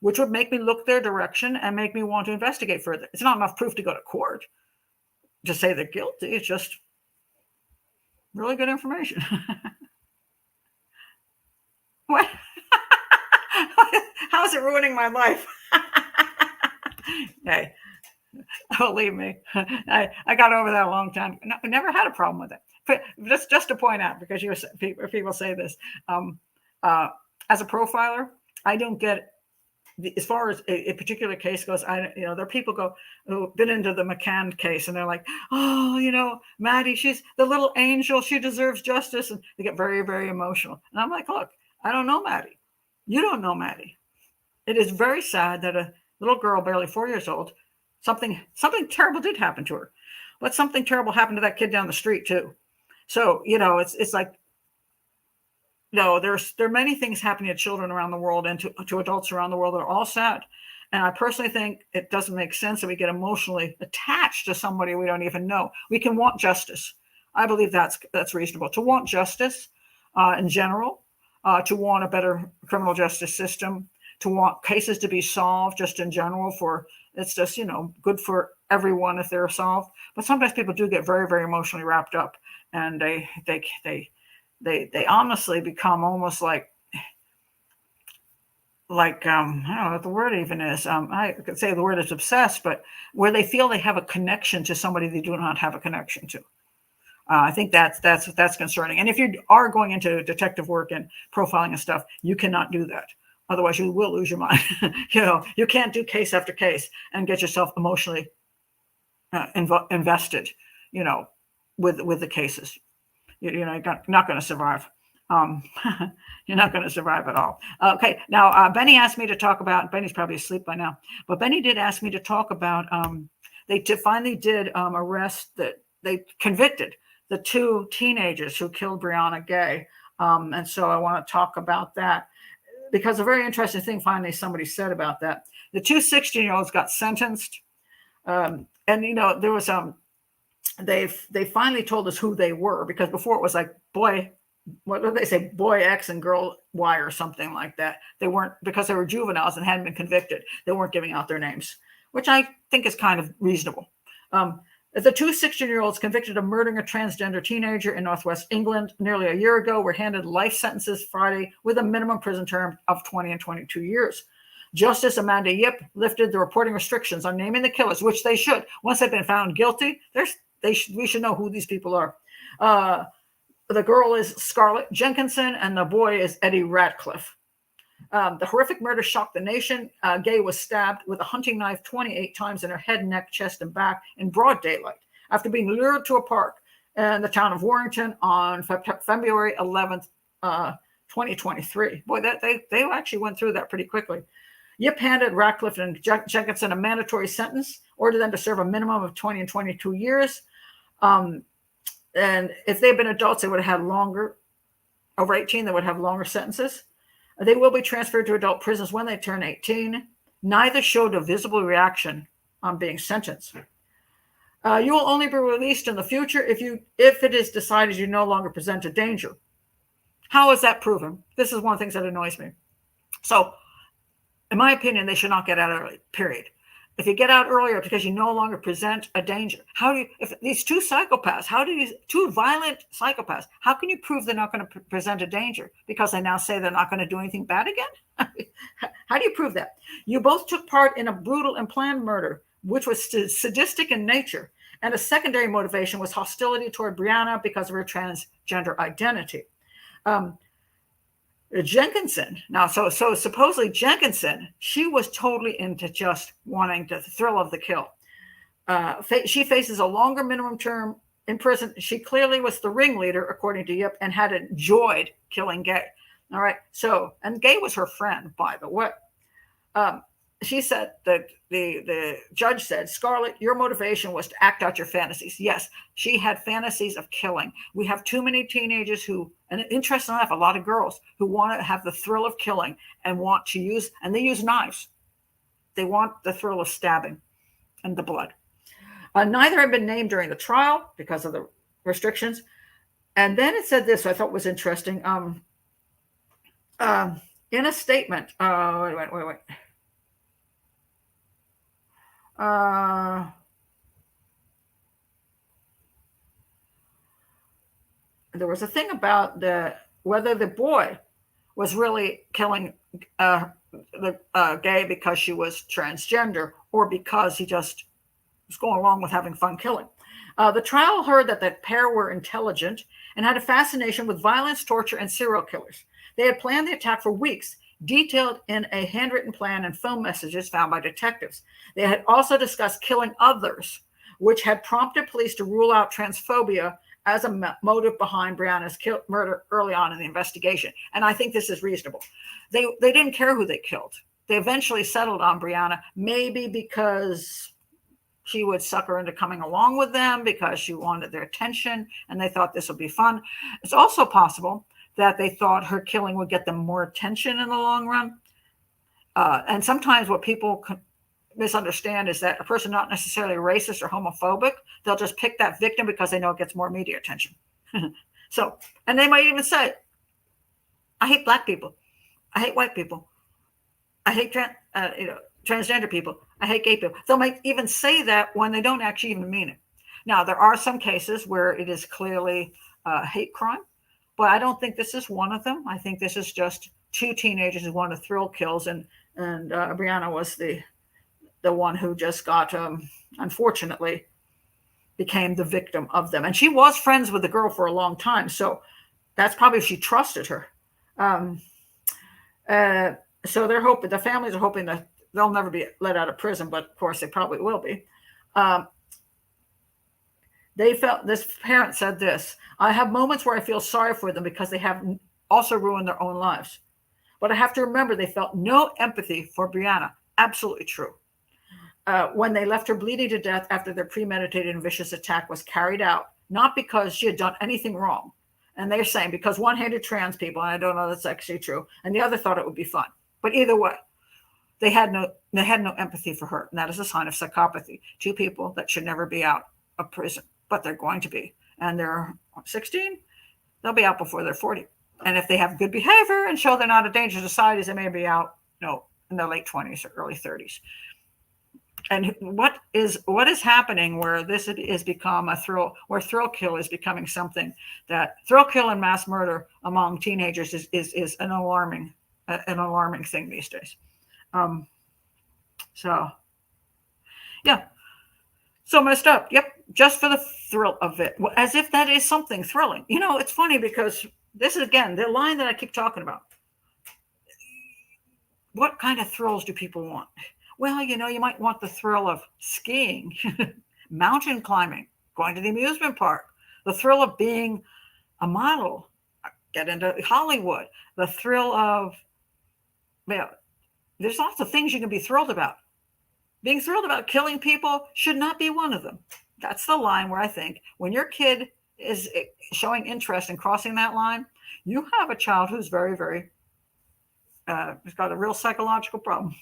which would make me look their direction and make me want to investigate further. It's not enough proof to go to court to say they're guilty. It's just really good information. What? How is it ruining my life? Hey, believe me, I got over that a long time. I never had a problem with it. But just to point out, because people say this, as a profiler, I don't get, as far as a particular case goes, there are people who've been into the McCann case and they're like, oh, Maddie, she's the little angel. She deserves justice. And they get very, very emotional. And I'm like, look, I don't know Maddie. You don't know Maddie. It is very sad that a little girl, barely 4 years old, something terrible did happen to her, but something terrible happened to that kid down the street too. So, it's like, there are many things happening to children around the world and to adults around the world that are all sad. And I personally think it doesn't make sense that we get emotionally attached to somebody we don't even know. We can want justice. I believe that's reasonable. To want justice in general, to want a better criminal justice system, to want cases to be solved just in general, it's just, good for everyone if they're solved. But sometimes people do get very, very emotionally wrapped up, and they honestly become almost like I don't know what the word even is. I could say the word is obsessed, but where they feel they have a connection to somebody they do not have a connection to. I think that's concerning. And if you are going into detective work and profiling and stuff, you cannot do that. Otherwise, you will lose your mind. You can't do case after case and get yourself emotionally invested, with the cases. You're not going to survive. You're not going to survive at all. Okay. Now, Benny asked me to talk about, Benny's probably asleep by now, but Benny did ask me to talk about, they finally did arrest they convicted the two teenagers who killed Brianna Ghey. And so I want to talk about that, because a very interesting thing finally somebody said about that. The two 16-year-olds got sentenced. And, there was, they finally told us who they were, because before it was like boy X and girl Y or something like that. They weren't, because they were juveniles and hadn't been convicted, they weren't giving out their names, which I think is kind of reasonable. The two 16-year-olds convicted of murdering a transgender teenager in Northwest England nearly a year ago were handed life sentences Friday with a minimum prison term of 20 and 22 years. Justice Amanda Yip lifted the reporting restrictions on naming the killers, which they should. Once they've been found guilty, we should know who these people are. The girl is Scarlett Jenkinson, and the boy is Eddie Ratcliffe. The horrific murder shocked the nation. Ghey was stabbed with a hunting knife 28 times in her head, neck, chest, and back in broad daylight after being lured to a park in the town of Warrington on February 11th, 2023. Boy, they actually went through that pretty quickly. Yip handed Ratcliffe and Jenkinson a mandatory sentence, ordered them to serve a minimum of 20 and 22 years. And if they'd been adults, they would have had longer. Over 18, they would have longer sentences. They will be transferred to adult prisons when they turn 18. Neither showed a visible reaction on being sentenced. You will only be released in the future if it is decided you no longer present a danger. How is that proven? This is one of the things that annoys me. So, in my opinion, they should not get out early, period. If you get out earlier because you no longer present a danger, if these two violent psychopaths, how can you prove they're not going to present a danger? Because they now say they're not going to do anything bad again? How do you prove that? You both took part in a brutal and planned murder, which was sadistic in nature, and a secondary motivation was hostility toward Brianna because of her transgender identity. Jenkinson, now, so supposedly Jenkinson, she was totally into just wanting the thrill of the kill. She faces a longer minimum term in prison. She clearly was the ringleader, according to Yip, and had enjoyed killing Ghey. All right, and Ghey was her friend, by the way. She said that the judge said, Scarlett, your motivation was to act out your fantasies. Yes, she had fantasies of killing. We have too many teenagers who, and interestingly enough, a lot of girls who want to have the thrill of killing and they use knives. They want the thrill of stabbing and the blood. Neither had been named during the trial because of the restrictions. And then it said this, I thought was interesting. In a statement, wait. There was a thing about whether the boy was really killing Ghey because she was transgender or because he just was going along with having fun killing. The trial heard that the pair were intelligent and had a fascination with violence, torture, and serial killers. They had planned the attack for weeks, detailed in a handwritten plan and phone messages found by detectives. They had also discussed killing others, which had prompted police to rule out transphobia as a motive behind Brianna's murder early on in the investigation. And I think this is reasonable. They didn't care who they killed. They eventually settled on Brianna, maybe because she would suck her into coming along with them because she wanted their attention and they thought this would be fun. It's also possible that they thought her killing would get them more attention in the long run. And sometimes what people misunderstand is that a person not necessarily racist or homophobic, they'll just pick that victim because they know it gets more media attention. And they might even say, I hate black people. I hate white people. I hate transgender people. I hate gay people. They might even say that when they don't actually even mean it. Now, there are some cases where it is clearly hate crime, but I don't think this is one of them. I think this is just two teenagers who wanted thrill kills, and Brianna was the one who just got, unfortunately, became the victim of them. And she was friends with the girl for a long time, so that's probably she trusted her. So they're hoping, the families are hoping that they'll never be let out of prison, but of course they probably will be. This parent said this, I have moments where I feel sorry for them because they have also ruined their own lives. But I have to remember they felt no empathy for Brianna. Absolutely true. When they left her bleeding to death after their premeditated and vicious attack was carried out, not because she had done anything wrong. And they're saying because one hated trans people, and I don't know that's actually true, and the other thought it would be fun. But either way, they had no empathy for her, and that is a sign of psychopathy. Two people that should never be out of prison, but they're going to be. And they're 16, they'll be out before they're 40. And if they have good behavior and show they're not a danger to society, they may be out, in their late 20s or early 30s. And what is happening where this is become where thrill kill is becoming something that thrill kill and mass murder among teenagers is an alarming thing these days. So messed up. Yep. Just for the thrill of it, as if that is something thrilling. It's funny because this is, again, the line that I keep talking about. What kind of thrills do people want? Well, you might want the thrill of skiing, mountain climbing, going to the amusement park, The thrill of being a model, get into Hollywood, the thrill of, there's lots of things you can be thrilled about. Being thrilled about killing people should not be one of them. That's the line where I think when your kid is showing interest in crossing that line, you have a child who's very, very, has got a real psychological problem.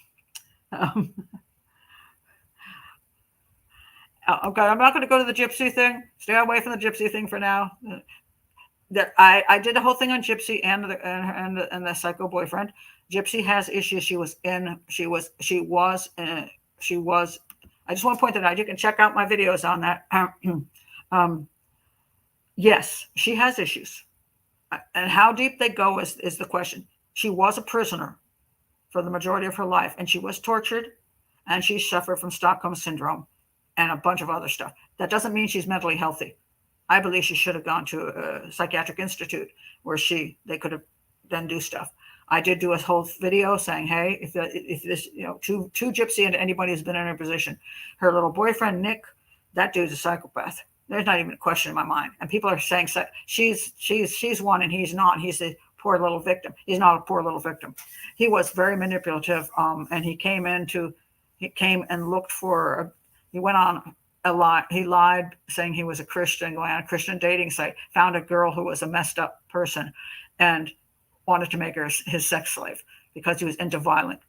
Okay, I'm not going to go to the Gypsy thing. Stay away from the Gypsy thing for now. I did a whole thing on Gypsy and the psycho boyfriend. Gypsy has issues. She was. I just want to point that out. You can check out my videos on that. Yes, she has issues, and how deep they go is the question. She was a prisoner for the majority of her life, and she was tortured, and she suffered from Stockholm syndrome and a bunch of other stuff. That doesn't mean she's mentally healthy. I believe she should have gone to a psychiatric institute where they could have then do stuff. I did do a whole video saying, hey, if this, to Gypsy and to anybody who's been in her position, her little boyfriend, Nick, that dude's a psychopath. There's not even a question in my mind. And people are saying she's one and he's not. He's a poor little victim. He's not a poor little victim. He was very manipulative. And he came and looked for, he went on a lie. He lied saying he was a Christian, going on a Christian dating site, found a girl who was a messed up person and wanted to make her his sex slave because he was into violent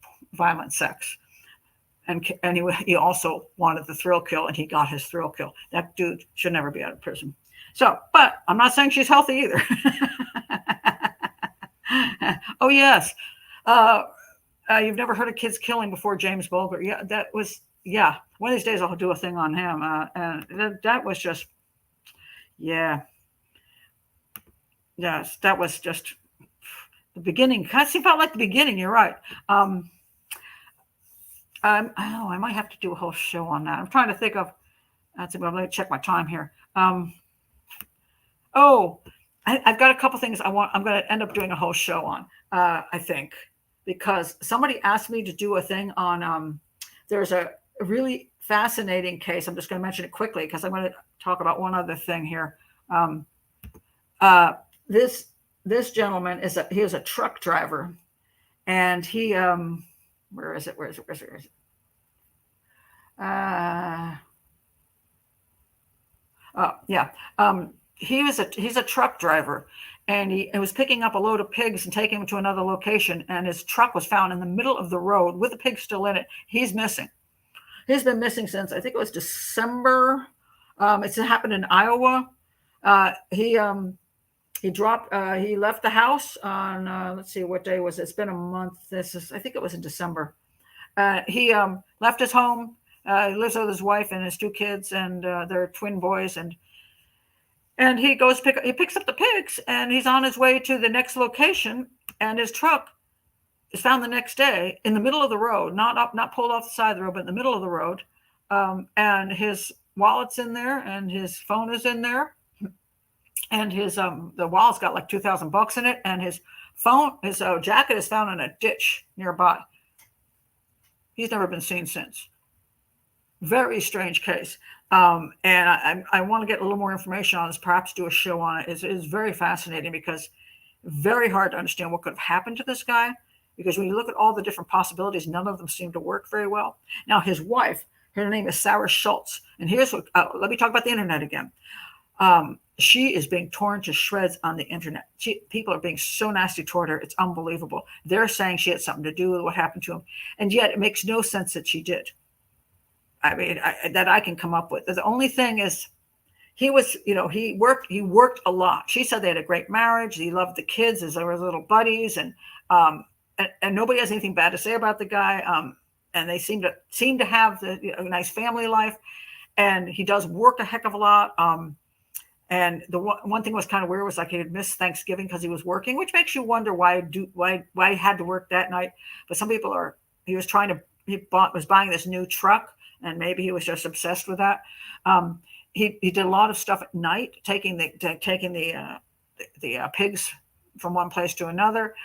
sex. And he also wanted the thrill kill, and he got his thrill kill. That dude should never be out of prison. So, but I'm not saying she's healthy either. Oh, yes. You've never heard of kids killing before James Bulger. Yeah, one of these days I'll do a thing on him. And that was just, yeah. Yes, that was just the beginning. Kind of felt like the beginning. You're right. I might have to do a whole show on that. I'm trying to think of. I'm going to check my time here. I've got a couple things I'm going to end up doing a whole show on. I think because somebody asked me to do a thing on. There's a really fascinating case. I'm just going to mention it quickly because I'm going to talk about one other thing here. This gentleman is a truck driver, and he where is it? He's a truck driver, and he was picking up a load of pigs and taking them to another location, and his truck was found in the middle of the road with the pigs still in it. He's missing. He's been missing since I think it was December. It's happened in Iowa. He left the house on, let's see, what day was it? It's been a month. I think it was in December. He left his home. He lives with his wife and his two kids, and they're twin boys. And he goes he picks up the pigs, and he's on his way to the next location. And his truck is found the next day in the middle of the road, not pulled off the side of the road, but in the middle of the road. And his wallet's in there, and his phone is in there. And his the wallet's got like $2,000 in it, and his jacket is found in a ditch nearby. He's never been seen since. Very strange case. And I want to get a little more information on this, perhaps do a show on it. It's very fascinating because very hard to understand what could have happened to this guy, because when you look at all the different possibilities, none of them seem to work very well. Now, his wife, her name is Veruca Schultz. And here's what, let me talk about the internet again. She is being torn to shreds on the internet. People are being so nasty toward her. It's unbelievable. They're saying she had something to do with what happened to him. And yet it makes no sense that she did. I mean, that I can come up with. The only thing is he worked a lot. She said they had a great marriage. He loved the kids as their little buddies. And nobody has anything bad to say about the guy. And they seem to have a nice family life. And he does work a heck of a lot. And the one thing was kind of weird was like he had missed Thanksgiving because he was working, which makes you wonder why he had to work that night. But some people was buying this new truck, and maybe he was just obsessed with that. He did a lot of stuff at night, taking the pigs from one place to another.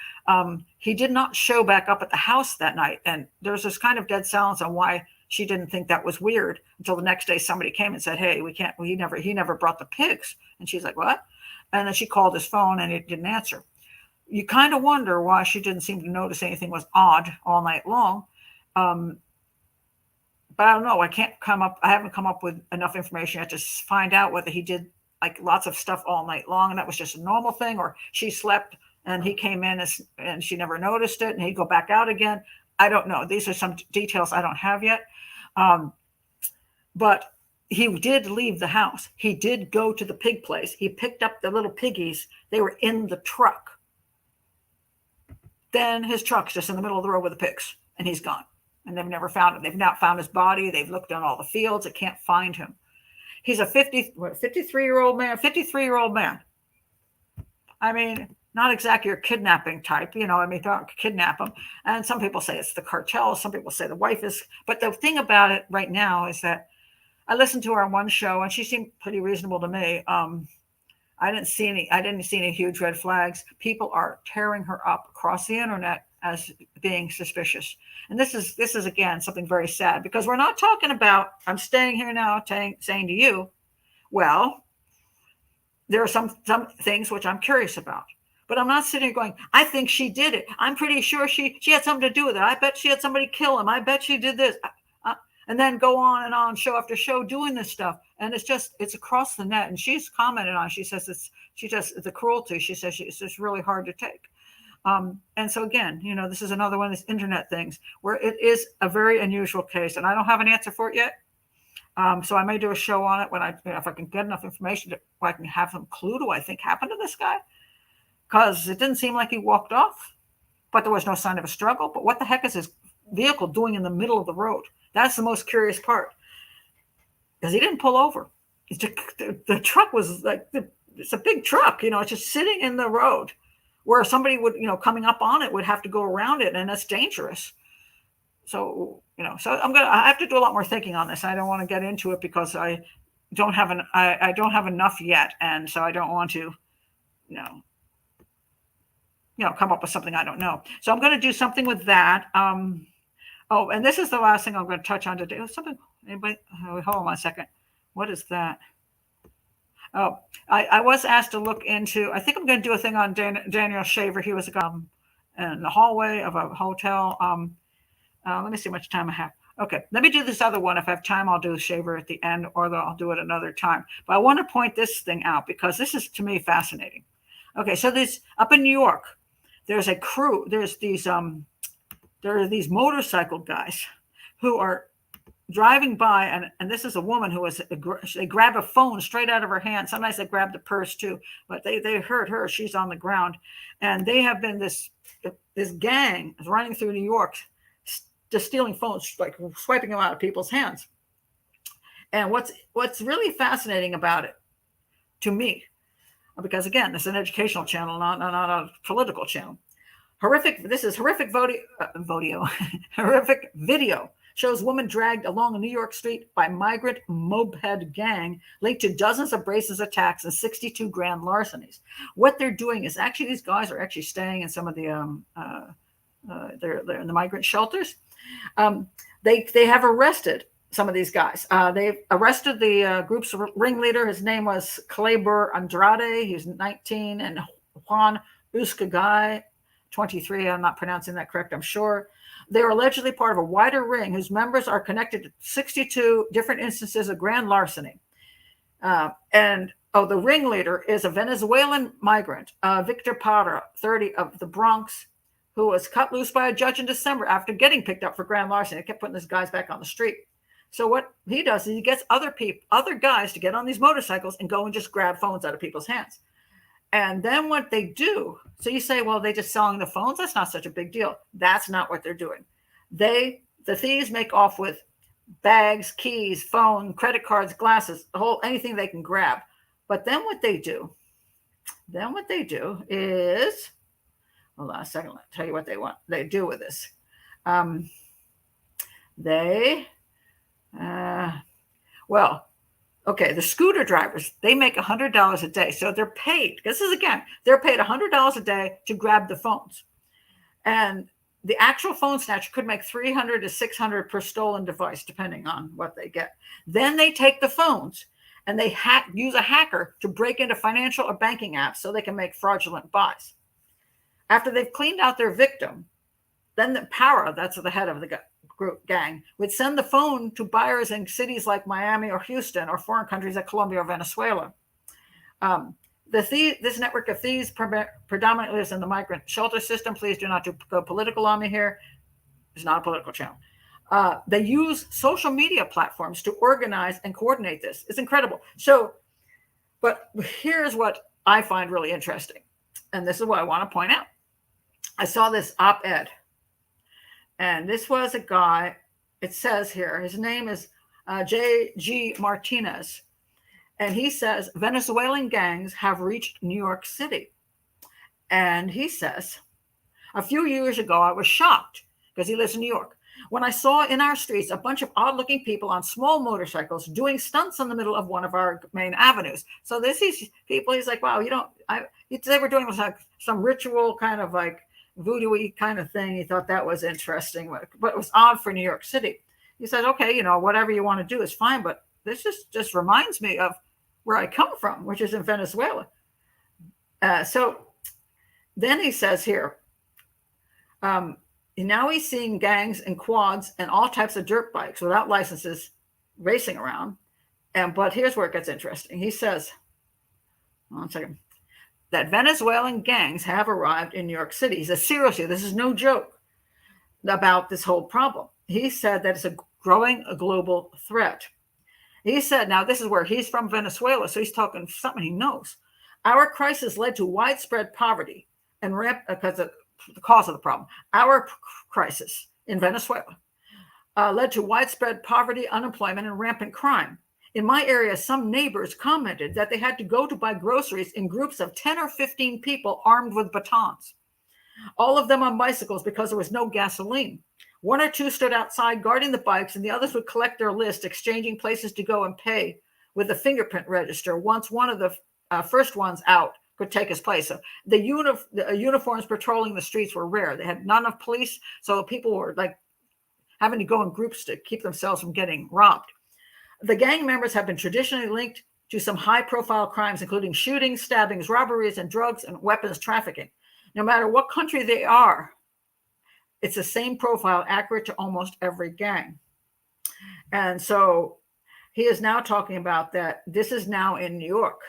He did not show back up at the house that night, and there's this kind of dead silence on why she didn't think that was weird until the next day somebody came and said, hey, he never brought the pigs. And she's like, what? And then she called his phone and it didn't answer. You kind of wonder why she didn't seem to notice anything was odd all night long. But I don't know. I haven't come up with enough information yet to find out whether he did like lots of stuff all night long and that was just a normal thing, or she slept and he came in and she never noticed it and he'd go back out again. I don't know. These are some details I don't have yet. But he did leave the house. He did go to the pig place. He picked up the little piggies. They were in the truck. Then his truck's just in the middle of the road with the pigs and he's gone. And they've never found him. They've not found his body. They've looked on all the fields. They can't find him. He's a 53-year-old man, 53-year-old man. I mean, not exactly your kidnapping type, I mean, don't kidnap him. And some people say it's the cartel. Some people say the wife is. But the thing about it right now is that I listened to her on one show and she seemed pretty reasonable to me. I didn't see any huge red flags. People are tearing her up across the internet as being suspicious. And this is again, something very sad because we're not talking about, I'm staying here now saying to you, well, there are some things which I'm curious about, but I'm not sitting here going, I think she did it. I'm pretty sure she had something to do with it. I bet she had somebody kill him. I bet she did this. And then go on and on, show after show, doing this stuff. And it's across the net. And she's commented on, she says the cruelty, she says it's just really hard to take. And so again, this is another one of these internet things where it is a very unusual case and I don't have an answer for it yet. So I may do a show on it when if I can get enough information I can have some clue to what I think happened to this guy. Because it didn't seem like he walked off, but there was no sign of a struggle. But what the heck is his vehicle doing in the middle of the road? That's the most curious part. Because he didn't pull over. The truck was like, it's a big truck, it's just sitting in the road where somebody would, coming up on it would have to go around it. And that's dangerous. So, I have to do a lot more thinking on this. I don't want to get into it because I don't have enough yet. And so I don't want to, come up with something I don't know. So I'm going to do something with that. And this is the last thing I'm going to touch on today. Anybody? Hold on one second. What is that? Oh, I was asked to look into, I think I'm going to do a thing on Daniel Shaver. He was in the hallway of a hotel. Let me see how much time I have. Okay, let me do this other one. If I have time, I'll do Shaver at the end, or I'll do it another time. But I want to point this thing out because this is, to me, fascinating. Okay, so this up in New York, there's a crew. There are these motorcycle guys who are driving by, and this is a woman who they grab a phone straight out of her hand. Sometimes they grab the purse too, but they hurt her. She's on the ground, and they have been this gang is running through New York, just stealing phones, like swiping them out of people's hands. And what's really fascinating about it, to me, because again, this is an educational channel, not a political channel. Horrific video shows woman dragged along a New York street by migrant moped gang linked to dozens of braces attacks and 62 grand larcenies. What they're doing is actually, these guys are actually staying in some of the they're in the migrant shelters. They have arrested some of these guys. They've arrested the group's ringleader. His name was Kleber Andrade. He's 19, and Juan Uscagay, 23. I'm not pronouncing that correct, I'm sure. They are allegedly part of a wider ring whose members are connected to 62 different instances of grand larceny. The ringleader is a Venezuelan migrant, Victor Parra, 30, of the Bronx, who was cut loose by a judge in December after getting picked up for grand larceny. They kept putting these guys back on the street. So what he does is he gets other guys to get on these motorcycles and go and just grab phones out of people's hands. And then what they do, so you say, well, they just selling the phones? That's not such a big deal. That's not what they're doing. The thieves make off with bags, keys, phone, credit cards, glasses, anything they can grab. But then what they do is, hold on a second, I'll tell you what they do with this. The scooter drivers, they make $100 a day. So they're paid. They're paid $100 a day to grab the phones. And the actual phone snatcher could make 300 to 600 per stolen device, depending on what they get. Then they take the phones and they use a hacker to break into financial or banking apps so they can make fraudulent buys. After they've cleaned out their victim, then the Para, that's the head of the group gang, would send the phone to buyers in cities like Miami or Houston or foreign countries like Colombia or Venezuela. This network of thieves predominantly lives in the migrant shelter system. Please do not go political on me here. It's not a political channel. They use social media platforms to organize and coordinate this. It's incredible. So, but here's what I find really interesting. And this is what I want to point out. I saw this op-ed. And this was a guy, it says here, his name is J.G. Martinez. And he says, Venezuelan gangs have reached New York City. And he says, a few years ago, I was shocked, because he lives in New York, when I saw in our streets a bunch of odd-looking people on small motorcycles doing stunts in the middle of one of our main avenues. So this is people, he's like, wow, they were doing like some ritual kind of like voodoo-y kind of thing. He thought that was interesting, but it was odd for New York City. He said, okay, whatever you want to do is fine, but this just reminds me of where I come from, which is in Venezuela. So then he says here, now he's seeing gangs and quads and all types of dirt bikes without licenses racing around. But here's where it gets interesting. He says, one second, that Venezuelan gangs have arrived in New York City. He says, seriously, this is no joke about this whole problem. He said that it's a global threat. He said, now this is where he's from Venezuela, so he's talking something he knows. Our crisis led to widespread poverty and because of the cause of the problem. Our crisis in Venezuela led to widespread poverty, unemployment, and rampant crime. In my area, some neighbors commented that they had to go to buy groceries in groups of 10 or 15 people armed with batons, all of them on bicycles because there was no gasoline. One or two stood outside guarding the bikes, and the others would collect their list, exchanging places to go and pay with a fingerprint register once one of the first ones out could take his place. So the uniforms patrolling the streets were rare. They had none of police, so people were like having to go in groups to keep themselves from getting robbed. The gang members have been traditionally linked to some high-profile crimes, including shootings, stabbings, robberies, and drugs and weapons trafficking. No matter what country they are, it's the same profile, accurate to almost every gang. And so he is now talking about that this is now in New York.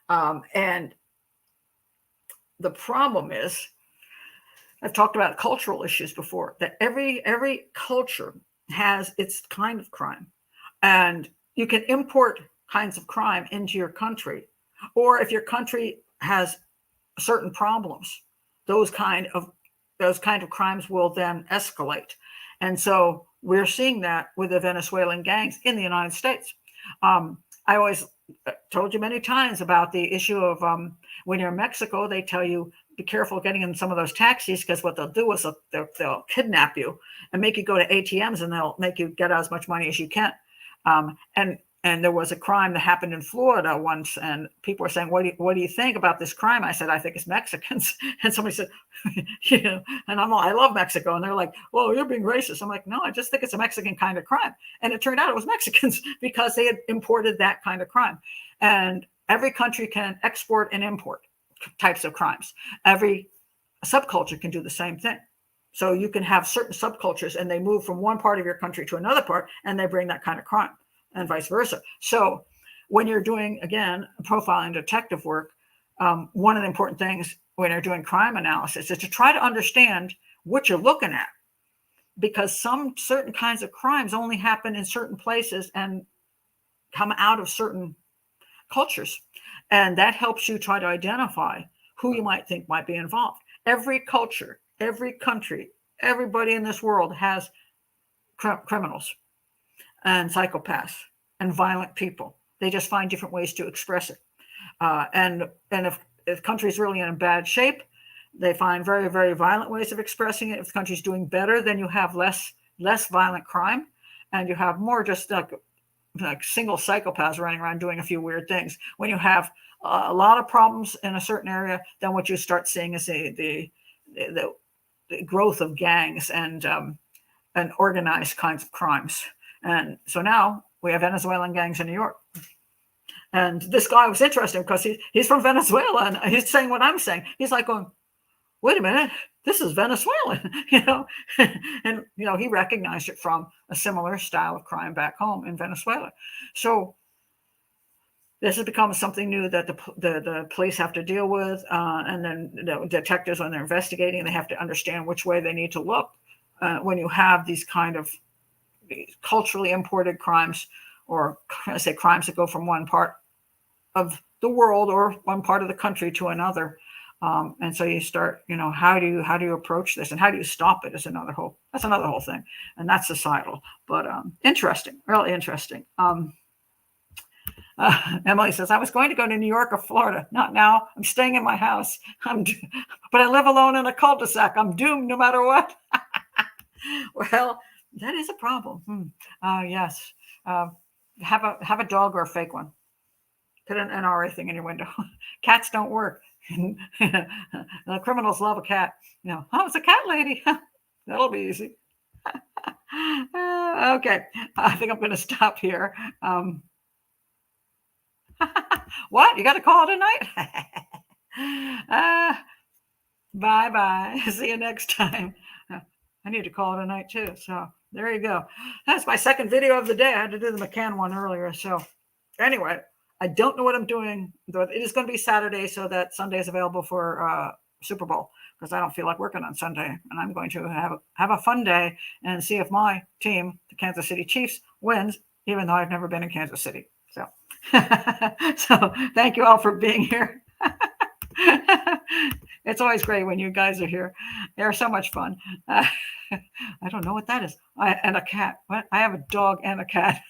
And the problem is, I've talked about cultural issues before, that every culture has its kind of crime. And you can import kinds of crime into your country. Or if your country has certain problems, those kind of crimes will then escalate. And so we're seeing that with the Venezuelan gangs in the United States. I always told you many times about the issue of when you're in Mexico, they tell you, be careful getting in some of those taxis, because what they'll do is they'll kidnap you and make you go to ATMs, and they'll make you get out as much money as you can. And there was a crime that happened in Florida once, and people were saying, what do you think about this crime? I said, I think it's Mexicans. And somebody said, and I'm like, I love Mexico. And they're like, well, you're being racist. I'm like, no, I just think it's a Mexican kind of crime. And it turned out it was Mexicans because they had imported that kind of crime. And every country can export and import types of crimes. Every subculture can do the same thing. So you can have certain subcultures and they move from one part of your country to another part, and they bring that kind of crime, and vice versa. So when you're doing, again, profiling detective work, one of the important things when you're doing crime analysis is to try to understand what you're looking at, because some certain kinds of crimes only happen in certain places and come out of certain cultures. And that helps you try to identify who you might think might be involved. Every culture, every country, everybody in this world has criminals and psychopaths and violent people. They just find different ways to express it. And if the country's really in bad shape, they find very, very violent ways of expressing it. If the country's doing better, then you have less violent crime, and you have more just like single psychopaths running around doing a few weird things. When you have a lot of problems in a certain area, then what you start seeing is the growth of gangs and organized kinds of crimes. And so now we have Venezuelan gangs in New York. And this guy was interesting because he's from Venezuela, and he's saying what I'm saying. He's like going, wait a minute, this is Venezuelan, and, he recognized it from a similar style of crime back home in Venezuela. So this has become something new that the police have to deal with. And then the detectives, when they're investigating, they have to understand which way they need to look when you have these kind of culturally imported crimes, or I say crimes that go from one part of the world or one part of the country to another. And so you start, how do you approach this, and how do you stop it? That's another whole thing, and that's societal, but interesting, really interesting. Emily says, I was going to go to New York or Florida. Not now. I'm staying in my house. But I live alone in a cul-de-sac. I'm doomed no matter what. Well, that is a problem. Yes. Have a dog or a fake one. Put an NRA thing in your window. Cats don't work. The criminals love a cat. It's a cat lady. That'll be easy. Okay. I think I'm going to stop here. What? You got to call it a night? Bye-bye. See you next time. I need to call it a night too. So there you go. That's my second video of the day. I had to do the Mccann one earlier. So anyway, I don't know what I'm doing. It is going to be Saturday, so that Sunday is available for Super Bowl, because I don't feel like working on Sunday. And I'm going to have a fun day and see if my team, the Kansas City Chiefs, wins, even though I've never been in Kansas City. So, so thank you all for being here. It's always great when you guys are here. They're so much fun. I don't know what that is. And a cat. What? I have a dog and a cat.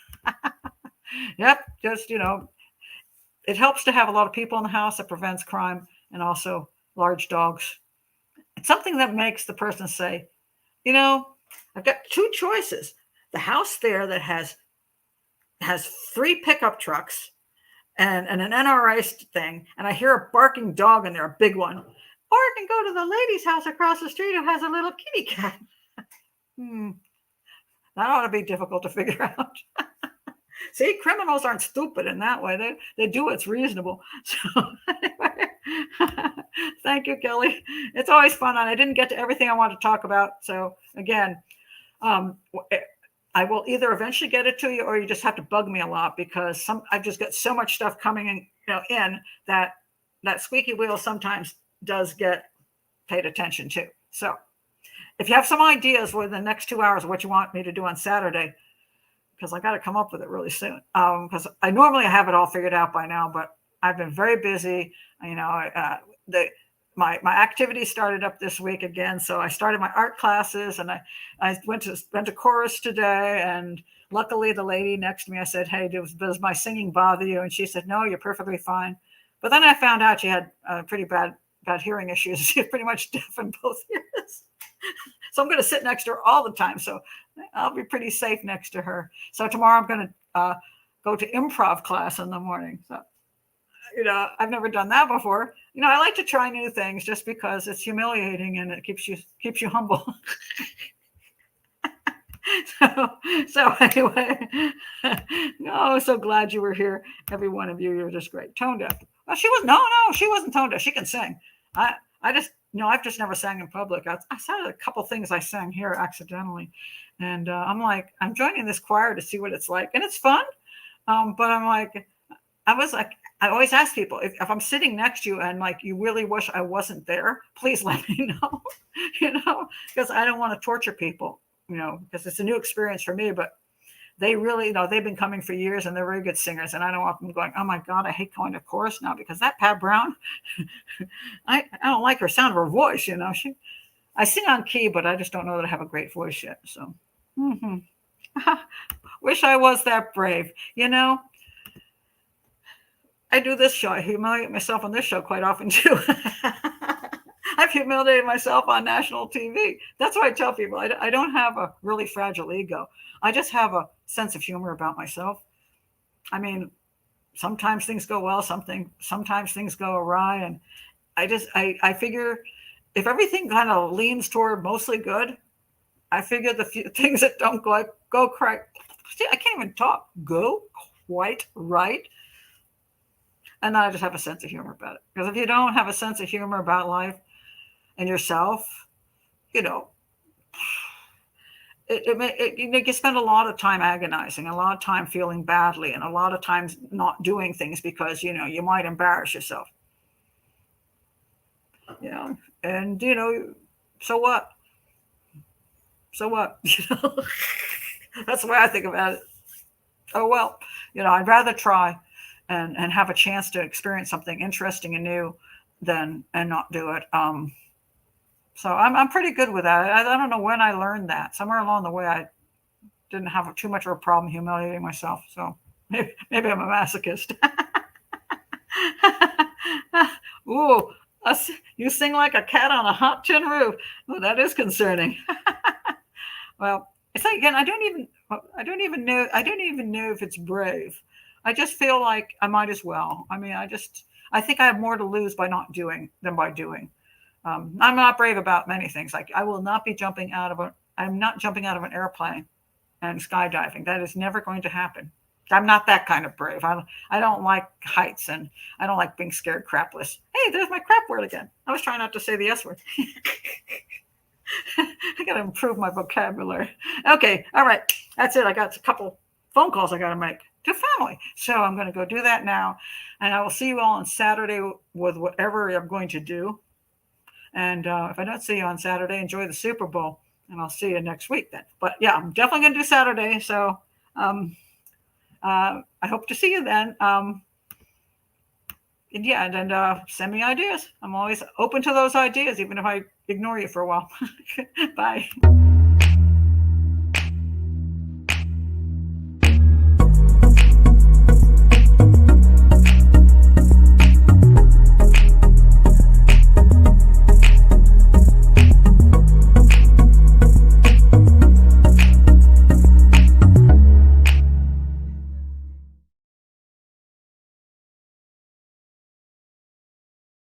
Yep. Just, it helps to have a lot of people in the house. It prevents crime, and also large dogs. It's something that makes the person say, I've got two choices. The house there that has 3 pickup trucks and an NRA thing, and I hear a barking dog in there, a big one. Or I can go to the lady's house across the street who has a little kitty cat. That ought to be difficult to figure out. See, criminals aren't stupid in that way. They do what's reasonable. So anyway, thank you, Kelly. It's always fun, and I didn't get to everything I want to talk about. So again, I will either eventually get it to you, or you just have to bug me a lot, because I've just got so much stuff coming in that squeaky wheel sometimes does get paid attention to. So if you have some ideas within the next 2 hours of what you want me to do on Saturday, because I got to come up with it really soon, because I normally have it all figured out by now, but I've been very busy. My activity started up this week again. So I started my art classes, and I went to chorus today, and luckily the lady next to me, I said, hey, does my singing bother you? And she said, no, you're perfectly fine. But then I found out she had pretty bad hearing issues. She's pretty much deaf in both ears. So I'm going to sit next to her all the time. So I'll be pretty safe next to her. So tomorrow I'm going to go to improv class in the morning. So, I've never done that before. I like to try new things just because it's humiliating and it keeps you humble. So anyway, so glad you were here. Every one of you, you're just great. Tone deaf. Well, she wasn't tone deaf. She can sing. I've just never sang in public. I said a couple things I sang here accidentally. And I'm like, I'm joining this choir to see what it's like. And it's fun. But I'm like, I always ask people, if I'm sitting next to you and like, you really wish I wasn't there, please let me know, because I don't want to torture people, because it's a new experience for me, but they really, they've been coming for years and they're very good singers. And I don't want them going, oh my God, I hate going to chorus now because that Pat Brown, I don't like her sound of her voice. I sing on key, but I just don't know that I have a great voice yet. So wish I was that brave, I do this show. I humiliate myself on this show quite often too. I've humiliated myself on national TV. That's why I tell people I don't have a really fragile ego. I just have a sense of humor about myself. I mean, sometimes things go well, sometimes things go awry. And I figure if everything kind of leans toward mostly good, I figure the few things that don't go quite, I can't even talk, go quite right. And then I just have a sense of humor about it. Because if you don't have a sense of humor about life and yourself, you know, you make you spend a lot of time agonizing, a lot of time feeling badly, and a lot of times not doing things because, you know, you might embarrass yourself. You know, and, you know, so what? So what? You know, that's the way I think about it. Oh, well, you know, I'd rather try and have a chance to experience something interesting and new than and not do it. So I'm pretty good with that. I don't know when I learned that. Somewhere along the way, I didn't have too much of a problem humiliating myself. So maybe I'm a masochist. Ooh, you sing like a cat on a hot tin roof. Oh, that is concerning. Well, it's like, again, I don't even know if it's brave. I just feel like I might as well. I mean, I think I have more to lose by not doing than by doing. I'm not brave about many things. Like I'm not jumping out of an airplane and skydiving. That is never going to happen. I'm not that kind of brave. I don't like heights, and I don't like being scared crapless. Hey, there's my crap word again. I was trying not to say the S word. I got to improve my vocabulary. Okay, all right. That's it. I got a couple phone calls I got to make to family. So I'm going to go do that now. And I will see you all on Saturday with whatever I'm going to do. And if I don't see you on Saturday, enjoy the Super Bowl. And I'll see you next week then. But yeah, I'm definitely going to do Saturday. So I hope to see you then. And yeah, and send me ideas. I'm always open to those ideas, even if I ignore you for a while. Bye.